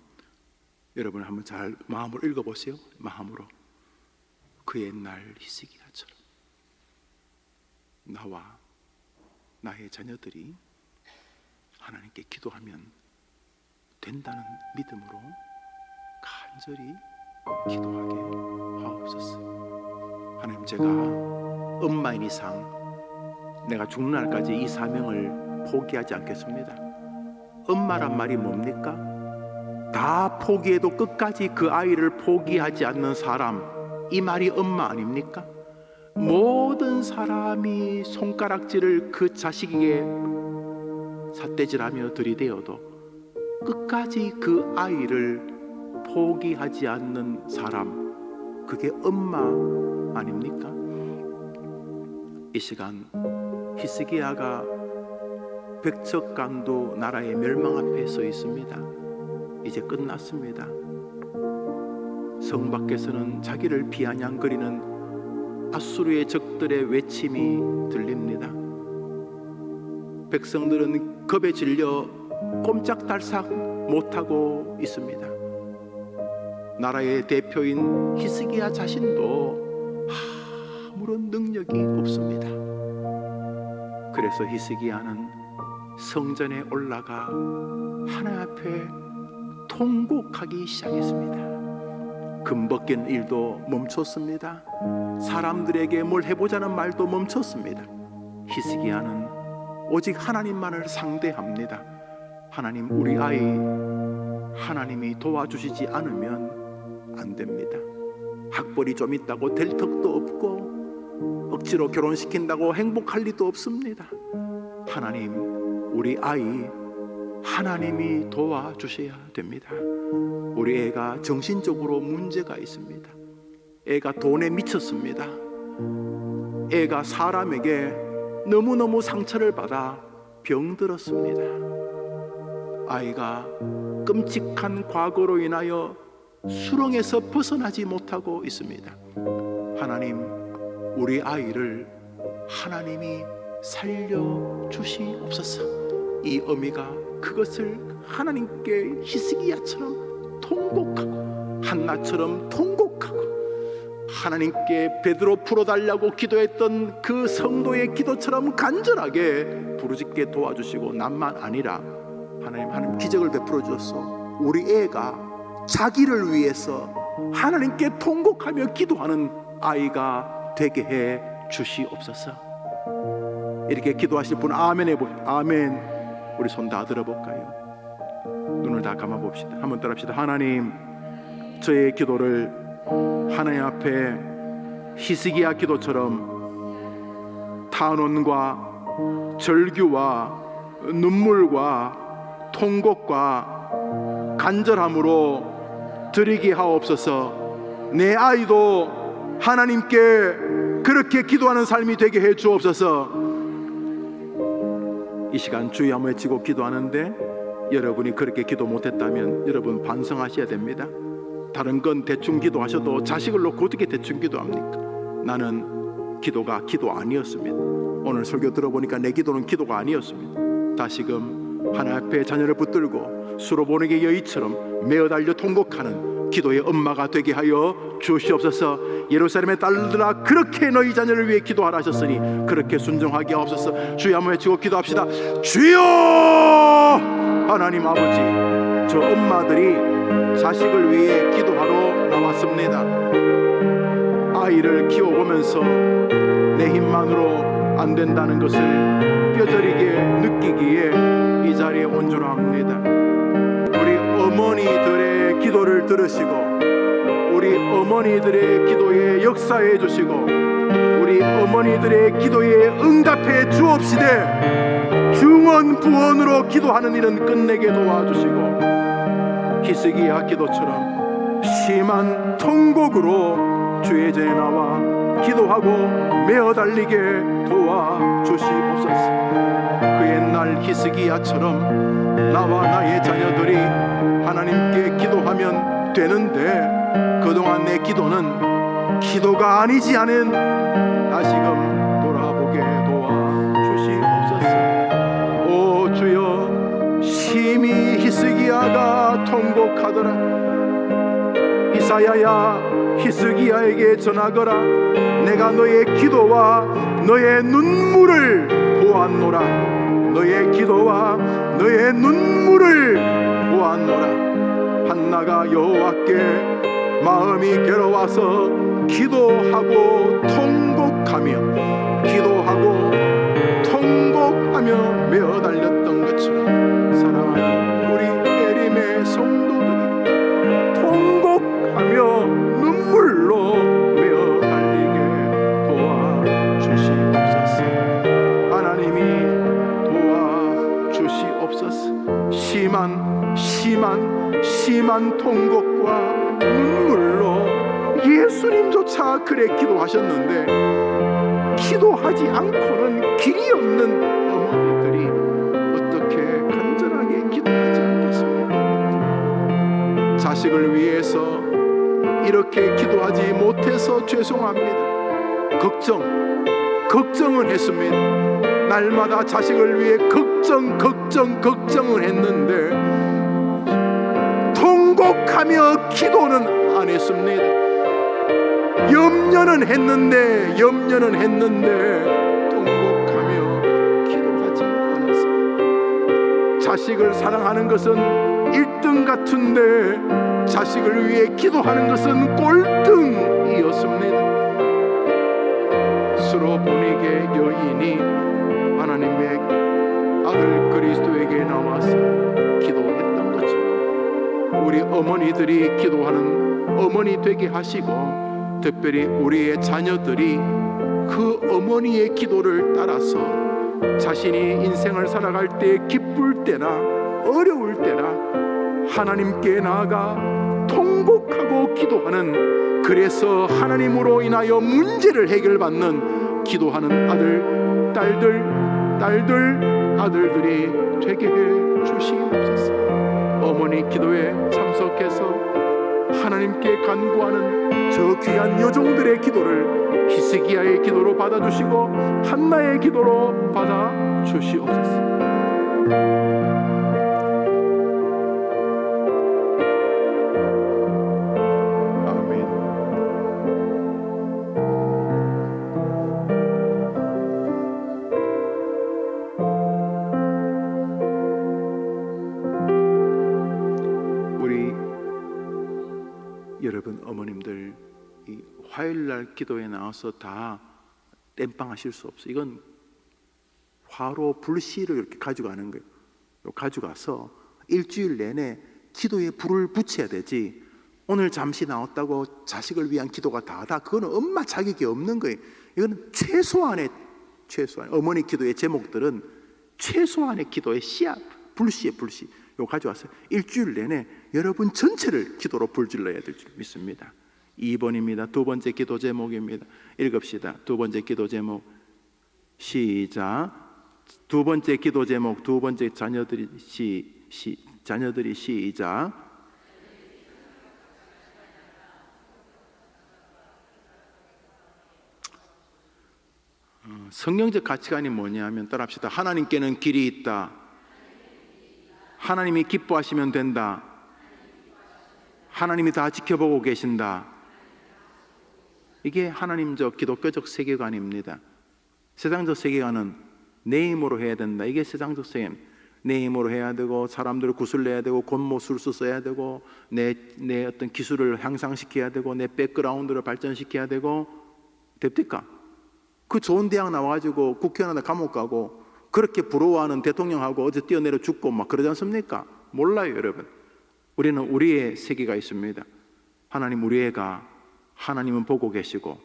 A: 여러분 한번 잘 마음으로 읽어보세요. 마음으로. 그 옛날 히스기야처럼 나와 나의 자녀들이 하나님께 기도하면 된다는 믿음으로 간절히 기도하게 하옵소서. 하나님, 제가 엄마인 이상 내가 죽는 날까지 이 사명을 포기하지 않겠습니다. 엄마란 말이 뭡니까? 다 포기해도 끝까지 그 아이를 포기하지 않는 사람, 이 말이 엄마 아닙니까? 모든 사람이 손가락질을 그 자식에게 삿대질하며 들이대어도 끝까지 그 아이를 포기하지 않는 사람, 그게 엄마 아닙니까? 이 시간 히스기야가 백척간도 나라의 멸망 앞에 서 있습니다. 이제 끝났습니다. 성 밖에서는 자기를 비아냥거리는 아수르의 적들의 외침이 들립니다. 백성들은 겁에 질려 꼼짝달싹 못하고 있습니다. 나라의 대표인 히스기야 자신도 아무런 능력이 없습니다. 그래서 히스기야는 성전에 올라가 하나님 앞에 통곡하기 시작했습니다. 금벗긴 일도 멈췄습니다. 사람들에게 뭘 해보자는 말도 멈췄습니다. 히스기야는 오직 하나님만을 상대합니다. 하나님, 우리 아이 하나님이 도와주시지 않으면 안 됩니다. 학벌이 좀 있다고 될 턱도 없고 억지로 결혼시킨다고 행복할 리도 없습니다. 하나님, 우리 아이 하나님이 도와주셔야 됩니다. 우리 애가 정신적으로 문제가 있습니다. 애가 돈에 미쳤습니다. 애가 사람에게 너무너무 상처를 받아 병들었습니다. 아이가 끔찍한 과거로 인하여 수렁에서 벗어나지 못하고 있습니다. 하나님, 우리 아이를 하나님이 살려주시옵소서. 이 어미가 그것을 하나님께 히스기야처럼 통곡하고 한나처럼 통곡하고 하나님께 베드로 풀어달라고 기도했던 그 성도의 기도처럼 간절하게 부르짖게 도와주시고 남만 아니라 하나님 기적을 베풀어 주셨어. 우리 애가 자기를 위해서 하나님께 통곡하며 기도하는 아이가 되게 해 주시옵소서. 이렇게 기도하실 분 아멘 해보. 아멘. 우리 손 다 들어볼까요? 눈을 다 감아 봅시다. 한번 따라합시다. 하나님, 저의 기도를 하나님 앞에 히스기야 기도처럼 탄원과 절규와 눈물과 통곡과 간절함으로 드리게 하옵소서. 내 아이도 하나님께 그렇게 기도하는 삶이 되게 해 주옵소서. 이 시간 주여 한번 외치고 기도하는데 여러분이 그렇게 기도 못했다면 여러분 반성하셔야 됩니다. 다른 건 대충 기도하셔도 자식을 놓고 어떻게 대충 기도합니까? 나는 기도가 기도 아니었습니다. 오늘 설교 들어보니까 내 기도는 기도가 아니었습니다. 다시금 하나님 앞에 자녀를 붙들고 수로 보내게 여의처럼 메어 달려 통곡하는 기도의 엄마가 되게 하여 주시옵소서. 예루살렘의 딸들아, 그렇게 너희 자녀를 위해 기도하라 하셨으니 그렇게 순종하게 하옵소서. 주여 한번 외치고 기도합시다. 주여! 하나님 아버지, 저 엄마들이 자식을 위해 기도하러 나왔습니다. 아이를 키워보면서 내 힘만으로 안 된다는 것을 뼈저리게 느끼기에 이 자리에 온 줄 압니다. 우리 어머니들의 기도를 들으시고 우리 어머니들의 기도에 역사해 주시고 우리 어머니들의 기도에 응답해 주옵시되 중언부언으로 기도하는 일은 끝내게 도와주시고 히스기야 기도처럼 심한 통곡으로 주의 전에 나와 기도하고 메어 달리게 도와주시옵소서. 그 옛날 히스기야처럼 나와 나의 자녀들이 하나님께 기도하면 되는데 그동안 내 기도는 기도가 아니지 않은 다시금 돌아보게 도와주시옵소서. 오 주여, 심히 히스기야가 통곡하더라. 이사야야, 히스기야에게 전하거라. 내가 너의 기도와 너의 눈물을 보았노라. 너의 기도와 너의 눈물을 보았노라. 한나가 여호와께 마음이 괴로워서 기도하고 통곡하며 메어 달렸던 것처럼 사랑하는 우리 예림의 성도들이 통곡하며 눈물로 메어 달리게 도와주시옵소서. 하나님이 도와주시옵소서. 심한 통곡과 눈물로 예수님조차 그래 기도하셨는데 기도하지 않고는 길이 없는 어머니들이 어떻게 간절하게 기도하지 않겠습니까? 자식을 위해서 이렇게 기도하지 못해서 죄송합니다. 걱정은 했습니다. 날마다 자식을 위해 걱정을 했는데 통곡하며 기도는 안 했습니다. 염려는 했는데 통곡하며 기도하지 않았습니다. 자식을 사랑하는 것은 1등 같은데 자식을 위해 기도하는 것은 꼴등이었습니다. 수로 보내게 여인이 하나님의 아들 그리스도에게 나와서 기도했던 것처럼 우리 어머니들이 기도하는 어머니 되게 하시고 특별히 우리의 자녀들이 그 어머니의 기도를 따라서 자신이 인생을 살아갈 때 기쁠 때나 어려울 때나 하나님께 나아가 통곡하고 기도하는, 그래서 하나님으로 인하여 문제를 해결받는 기도하는 아들들이 되게 해 주시옵소서. 어머니 기도에 참석해서 하나님께 간구하는 저 귀한 여종들의 기도를 히스기야의 기도로 받아주시고 한나의 기도로 받아주시옵소서. 여러분 어머님들 이 화요일날 기도에 나와서 다 땜빵하실 수 없어요. 이건 화로 불씨를 이렇게 가져가는 거예요. 가져가서 일주일 내내 기도에 불을 붙여야 되지. 오늘 잠시 나왔다고 자식을 위한 기도가 다다, 그거는 엄마 자격이 없는 거예요. 이거는 최소한 어머니 기도의 제목들은 최소한의 기도의 씨앗, 불씨에 불씨, 이거 가져왔어요. 일주일 내내 여러분 전체를 기도로 불질러야 될 줄 믿습니다. 2번입니다. 두 번째 기도 제목입니다. 읽읍시다. 두 번째 기도 제목 시작. 두 번째 기도 제목, 두 번째 자녀들이 시작. 성경적 가치관이 뭐냐면, 따라합시다. 하나님께는 길이 있다. 하나님이 기뻐하시면 된다. 하나님이 다 지켜보고 계신다. 이게 하나님적 기독교적 세계관입니다. 세상적 세계관은 내 힘으로 해야 된다. 이게 세상적 세계관. 내 힘으로 해야 되고, 사람들을 구슬내야 되고, 권모술수 써야 되고, 내 어떤 기술을 향상시켜야 되고, 내 백그라운드를 발전시켜야 되고. 됩니까? 그 좋은 대학 나와가지고 국회의원하다 감옥 가고 그렇게 부러워하는 대통령하고 어제 뛰어내려 죽고 막 그러지 않습니까? 몰라요, 여러분. 우리는 우리의 세계가 있습니다. 하나님, 우리 애가 하나님은 보고 계시고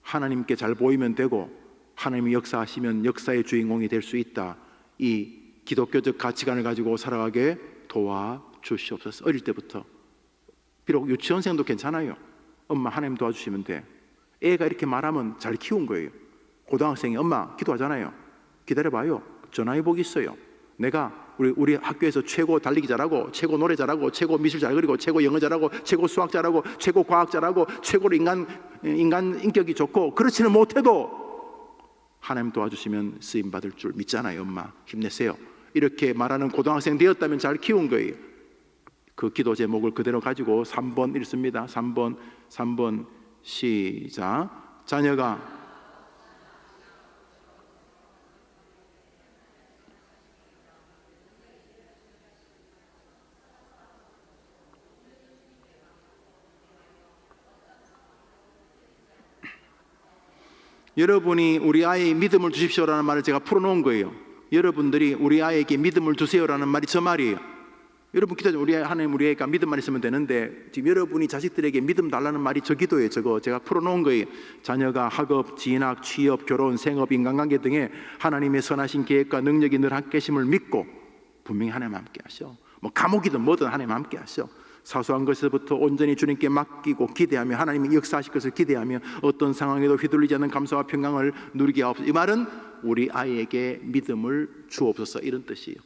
A: 하나님께 잘 보이면 되고 하나님이 역사하시면 역사의 주인공이 될 수 있다. 이 기독교적 가치관을 가지고 살아가게 도와주시옵소서. 어릴 때부터, 비록 유치원생도 괜찮아요. 엄마 하나님 도와주시면 돼. 애가 이렇게 말하면 잘 키운 거예요. 고등학생이 엄마 기도하잖아요. 기다려봐요. 전화해보기 있어요. 내가 우리 학교에서 최고 달리기 잘하고, 최고 노래 잘하고, 최고 미술 잘 그리고, 최고 영어 잘하고, 최고 수학 잘하고, 최고 과학 잘하고, 최고로 인간 인격이 좋고, 그렇지는 못해도 하나님 도와주시면 쓰임 받을 줄 믿잖아요. 엄마 힘내세요. 이렇게 말하는 고등학생 되었다면 잘 키운 거예요. 그 기도 제목을 그대로 가지고 3번 읽습니다. 3번 시작. 자녀가 여러분이 우리 아이에 믿음을 주십시오라는 말을 제가 풀어놓은 거예요. 여러분들이 우리 아이에게 믿음을 주세요라는 말이 저 말이에요. 여러분 기도하죠. 우리 하나님, 우리 애가 믿음만 있으면 되는데, 지금 여러분이 자식들에게 믿음 달라는 말이 저 기도예요. 저거 제가 풀어놓은 거예요. 자녀가 학업, 진학, 취업, 결혼, 생업, 인간관계 등에 하나님의 선하신 계획과 능력이 늘 함께 하심을 믿고, 분명히 하나님 함께 하셔. 뭐 감옥이든 뭐든 하나님 함께 하셔. 사소한 것에서부터 온전히 주님께 맡기고 기대하며 하나님이 역사하실 것을 기대하며 어떤 상황에도 휘둘리지 않는 감사와 평강을 누리게 하옵소서. 이 말은 우리 아이에게 믿음을 주옵소서, 이런 뜻이에요.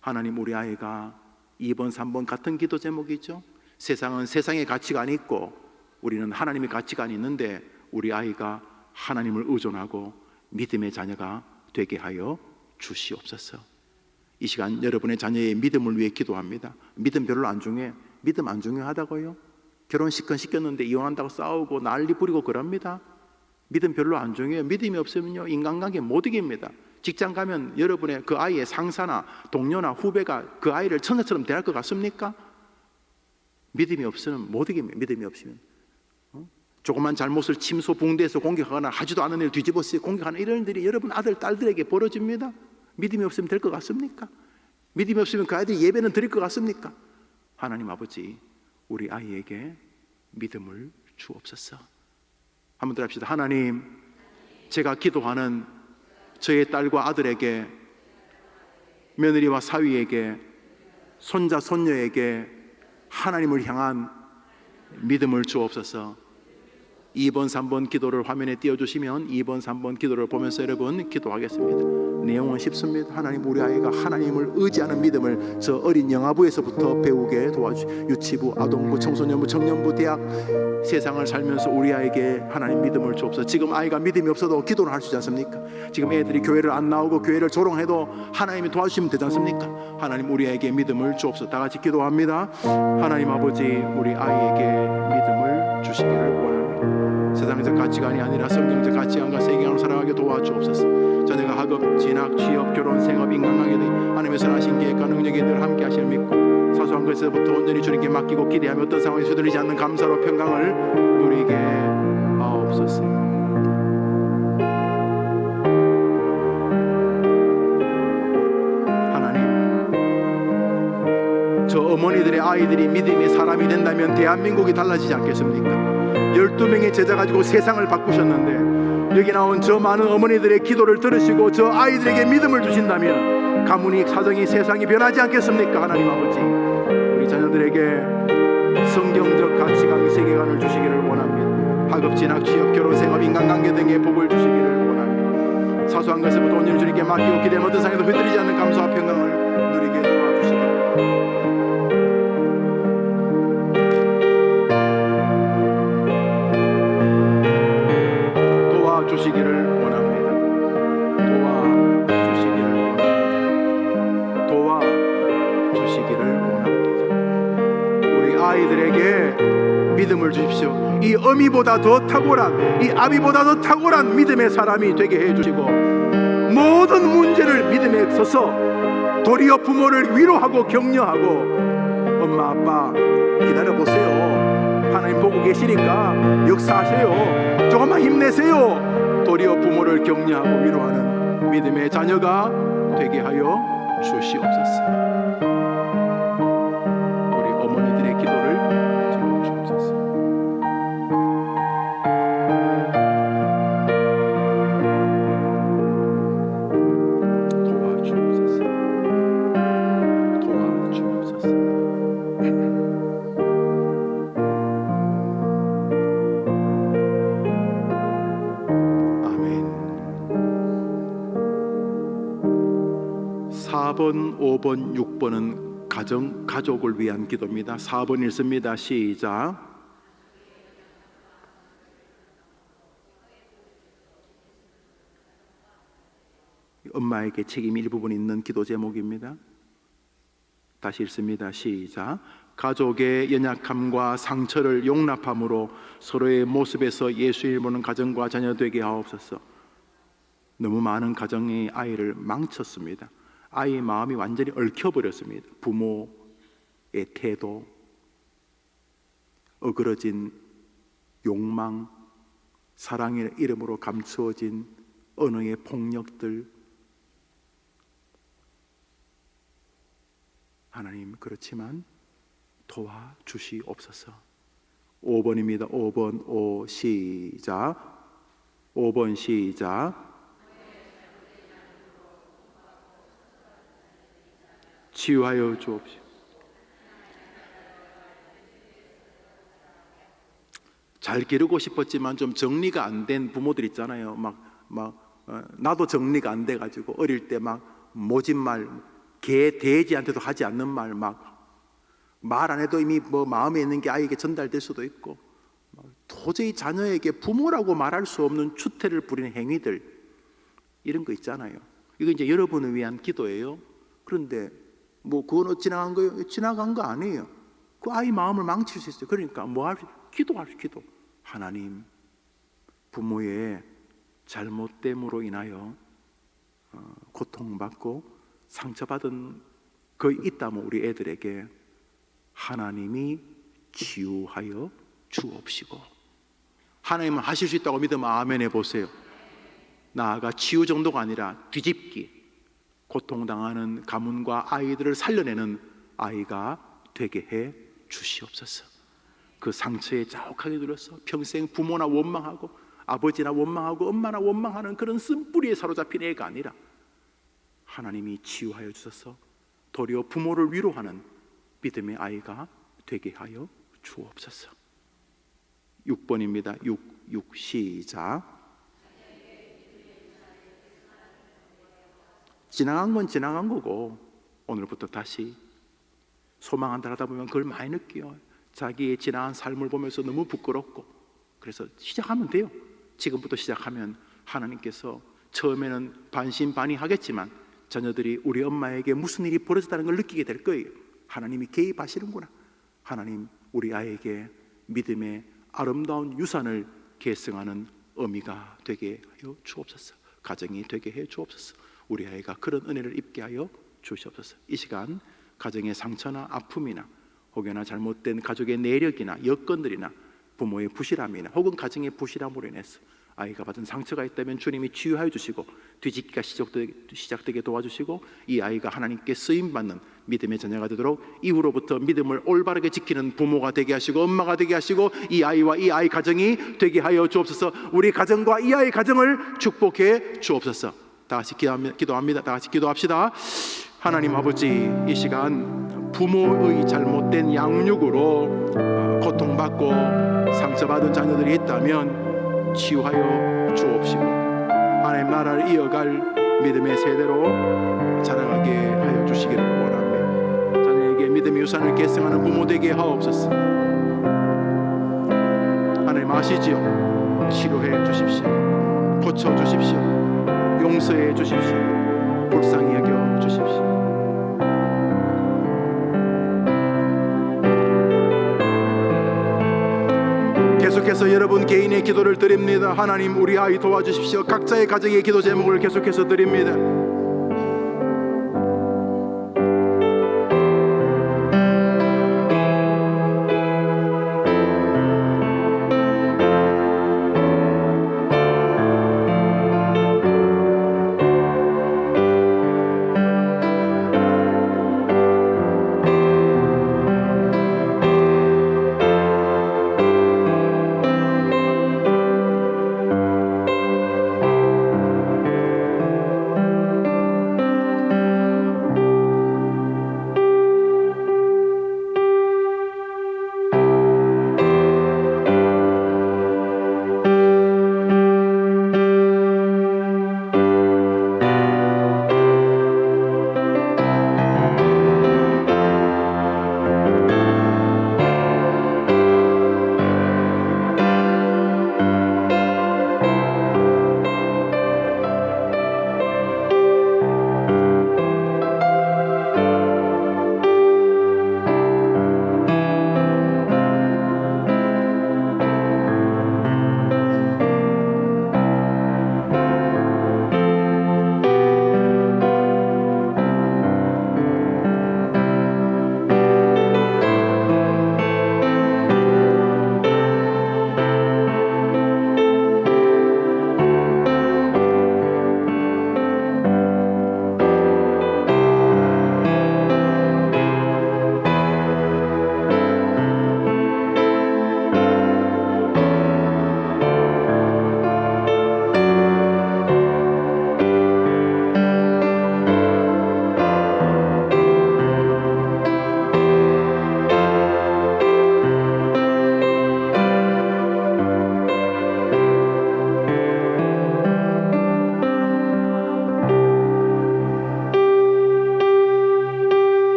A: 하나님, 우리 아이가 2번, 3번 같은 기도 제목이죠. 세상은 세상의 가치관이 있고 우리는 하나님의 가치관이 있는데, 우리 아이가 하나님을 의존하고 믿음의 자녀가 되게 하여 주시옵소서. 이 시간 여러분의 자녀의 믿음을 위해 기도합니다. 믿음 별로 안 중요해. 믿음 안 중요하다고요? 결혼 시켰는데 이혼한다고 싸우고 난리 부리고 그럽니다. 믿음 별로 안 중요해요. 믿음이 없으면요, 인간관계 못 이깁니다. 직장 가면 여러분의 그 아이의 상사나 동료나 후배가 그 아이를 천사처럼 대할 것 같습니까? 믿음이 없으면 못 이깁니다. 믿음이 없으면 조그만 잘못을 침소 붕대에서 공격하거나 하지도 않은 일을 뒤집어쓰고 공격하는 이런 일들이 여러분 아들, 딸들에게 벌어집니다. 믿음이 없으면 될 것 같습니까? 믿음이 없으면 그 아이들이 예배는 드릴 것 같습니까? 하나님 아버지, 우리 아이에게 믿음을 주옵소서. 한번 더 합시다. 하나님, 제가 기도하는 저의 딸과 아들에게, 며느리와 사위에게, 손자 손녀에게 하나님을 향한 믿음을 주옵소서. 2번, 3번 기도를 화면에 띄워주시면 2번, 3번 기도를 보면서 여러분 기도하겠습니다. 내용은 쉽습니다. 하나님, 우리 아이가 하나님을 의지하는 믿음을 저 어린 영아부에서부터 배우게 도와주시고, 유치부, 아동부, 청소년부, 청년부, 대학, 세상을 살면서 우리 아이에게 하나님 믿음을 주옵소서. 지금 아이가 믿음이 없어도 기도를 할 수 있지 않습니까? 지금 애들이 교회를 안 나오고 교회를 조롱해도 하나님이 도와주시면 되지 않습니까? 하나님, 우리 아이에게 믿음을 주옵소서. 다 같이 기도합니다. 하나님 아버지, 우리 아이에게 믿음을 주시기를 원합니다. 세상적 가치관이 아니라 성경적 가치관과 세계관으로 살아가게 도와주옵소서. 자녀가 학업, 진학, 취업, 결혼, 생업, 인간관계 등 하나님의 선하신 계획과 능력이 늘 함께 하시는 믿고, 사소한 것에서부터 온전히 주님께 맡기고 기대하며 어떤 상황에 휘둘리지 않는 감사로 평강을 누리게 하옵소서. 하나님, 어머니들의 아이들이 믿음의 사람이 된다면 대한민국이 달라지지 않겠습니까? 12명의 제자 가지고 세상을 바꾸셨는데 여기 나온 저 많은 어머니들의 기도를 들으시고 저 아이들에게 믿음을 주신다면 가문이, 사정이, 세상이 변하지 않겠습니까? 하나님 아버지, 우리 자녀들에게 성경적 가치관, 세계관을 주시기를 원합니다. 학업, 진학, 취업, 결혼, 생업, 인간관계 등의 복을 주시기를 원합니다. 사소한 것에부터 온전히 주님께 맡기고 기대 어떤 상에도 흔들리지 않는 감사와 평강을 누리게 도와주시기를 도와주시기를 원합니다. 도와주시기를 원합니다. 우리 아이들에게 믿음을 주십시오. 이 어미보다 더 탁월한, 이 아비보다 더 탁월한 믿음의 사람이 되게 해주시고 모든 문제를 믿음에 서서 도리어 부모를 위로하고 격려하고 엄마 아빠 기다려보세요. 하나님 보고 계시니까 역사하세요. 조금만 힘내세요. 도리어 부모를 격려하고 위로하는 믿음의 자녀가 되게 하여 주시옵소서. 우리 어머니들의 기도를 들어주옵소서. 아멘. 4번, 5번, 6번은 가족을 위한 기도입니다. 4번 읽습니다. 시작. 엄마에게 책임 일부분 있는 기도 제목입니다. 다시 읽습니다. 시작. 가족의 연약함과 상처를 용납함으로 서로의 모습에서 예수를 보는 가정과 자녀 되게 하옵소서. 너무 많은 가정이 아이를 망쳤습니다. 아이의 마음이 완전히 얽혀버렸습니다. 부모의 태도, 어그러진 욕망, 사랑의 이름으로 감추어진 언어의 폭력들. 하나님, 그렇지만 도와주시옵소서. 5번입니다. 5번. 5 시작. 5번 시작. 치유하여 주옵시오. 잘 기르고 싶었지만 좀 정리가 안 된 부모들 있잖아요. 나도 정리가 안 돼가지고 어릴 때 막 모진 말, 개, 돼지한테도 하지 않는 말, 말 안 해도 이미 마음에 있는 게 아이에게 전달될 수도 있고, 도저히 자녀에게 부모라고 말할 수 없는 추태를 부리는 행위들, 이런 거 있잖아요. 이거 이제 여러분을 위한 기도예요. 그런데 그건 지나간 거예요? 지나간 거 아니에요. 그 아이 마음을 망칠 수 있어요. 그러니까 기도할 기도. 하나님, 부모의 잘못됨으로 인하여 고통받고 상처받은 거 있다면 우리 애들에게 하나님이 치유하여 주옵시고, 하나님은 하실 수 있다고 믿으면 아멘 해보세요. 나아가 치유 정도가 아니라 뒤집기, 고통당하는 가문과 아이들을 살려내는 아이가 되게 해 주시옵소서. 그 상처에 자욱하게 눌러서 평생 부모나 원망하고 아버지나 원망하고 엄마나 원망하는 그런 쓴뿌리에 사로잡힌 애가 아니라 하나님이 치유하여 주셔서 도리어 부모를 위로하는 믿음의 아이가 되게 하여 주옵소서. 6번입니다. 6 시작. 지나간 건 지나간 거고 오늘부터 다시 소망한다 하다 보면 그걸 많이 느껴요. 자기의 지나간 삶을 보면서 너무 부끄럽고. 그래서 시작하면 돼요. 지금부터 시작하면 하나님께서 처음에는 반신반의하겠지만 자녀들이 우리 엄마에게 무슨 일이 벌어졌다는 걸 느끼게 될 거예요. 하나님이 개입하시는구나. 하나님, 우리 아이에게 믿음의 아름다운 유산을 계승하는 어미가 되게 하여 주옵소서. 가정이 되게 해 주옵소서. 우리 아이가 그런 은혜를 입게 하여 주시옵소서. 이 시간 가정의 상처나 아픔이나 혹여나 잘못된 가족의 내력이나 여건들이나 부모의 부실함이나 혹은 가정의 부실함으로 인해서 아이가 받은 상처가 있다면 주님이 치유하여 주시고 뒤집기가 시작되게 도와주시고 이 아이가 하나님께 쓰임받는 믿음의 자녀가 되도록 이후로부터 믿음을 올바르게 지키는 부모가 되게 하시고 엄마가 되게 하시고 이 아이와 이 아이 가정이 되게 하여 주옵소서. 우리 가정과 이 아이 가정을 축복해 주옵소서. 다 같이 기도합니다. 다 같이 기도합시다. 하나님 아버지, 이 시간 부모의 잘못된 양육으로 고통받고 상처받은 자녀들이 있다면 치유하여 주옵시고 하나님 나라를 이어갈 믿음의 세대로 자라가게 하여 주시기를 원합니다. 자녀에게 믿음의 유산을 계승하는 부모 되게 하옵소서. 하나님 아시지요? 치료해 주십시오. 고쳐 주십시오. 용서해 주십시오. 불쌍히 여겨 주십시오. 계속해서 여러분 개인의 기도를 드립니다. 하나님 우리 아이 도와주십시오. 각자의 가정의 기도 제목을 계속해서 드립니다.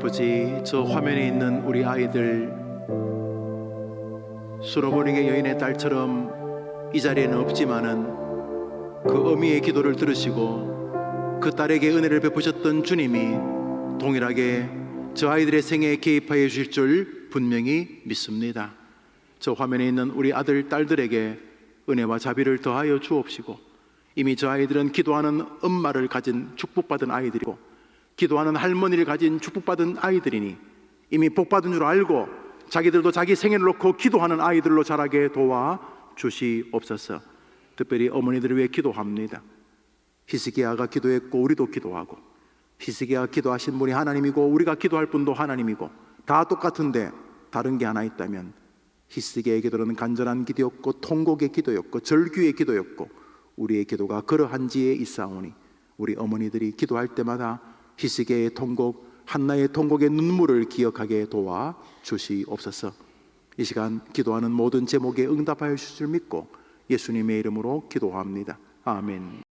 A: 아버지, 저 화면에 있는 우리 아이들 수로보니게 여인의 딸처럼 이 자리에는 없지만은 그 어미의 기도를 들으시고 그 딸에게 은혜를 베푸셨던 주님이 동일하게 저 아이들의 생애에 개입하여 주실 줄 분명히 믿습니다. 저 화면에 있는 우리 아들, 딸들에게 은혜와 자비를 더하여 주옵시고, 이미 저 아이들은 기도하는 엄마를 가진 축복받은 아이들이고 기도하는 할머니를 가진 축복받은 아이들이니 이미 복받은 줄 알고 자기들도 자기 생애를 놓고 기도하는 아이들로 자라게 도와 주시옵소서. 특별히 어머니들을 위해 기도합니다. 히스기야가 기도했고 우리도 기도하고, 히스기야가 기도하신 분이 하나님이고 우리가 기도할 분도 하나님이고, 다 똑같은데 다른 게 하나 있다면 히스기야의 기도는 간절한 기도였고 통곡의 기도였고 절규의 기도였고, 우리의 기도가 그러한지에 있사오니 우리 어머니들이 기도할 때마다 히스기야의 통곡, 한나의 통곡의 눈물을 기억하게 도와 주시옵소서. 이 시간 기도하는 모든 제목에 응답하여 주실 줄 믿고 예수님의 이름으로 기도합니다. 아멘.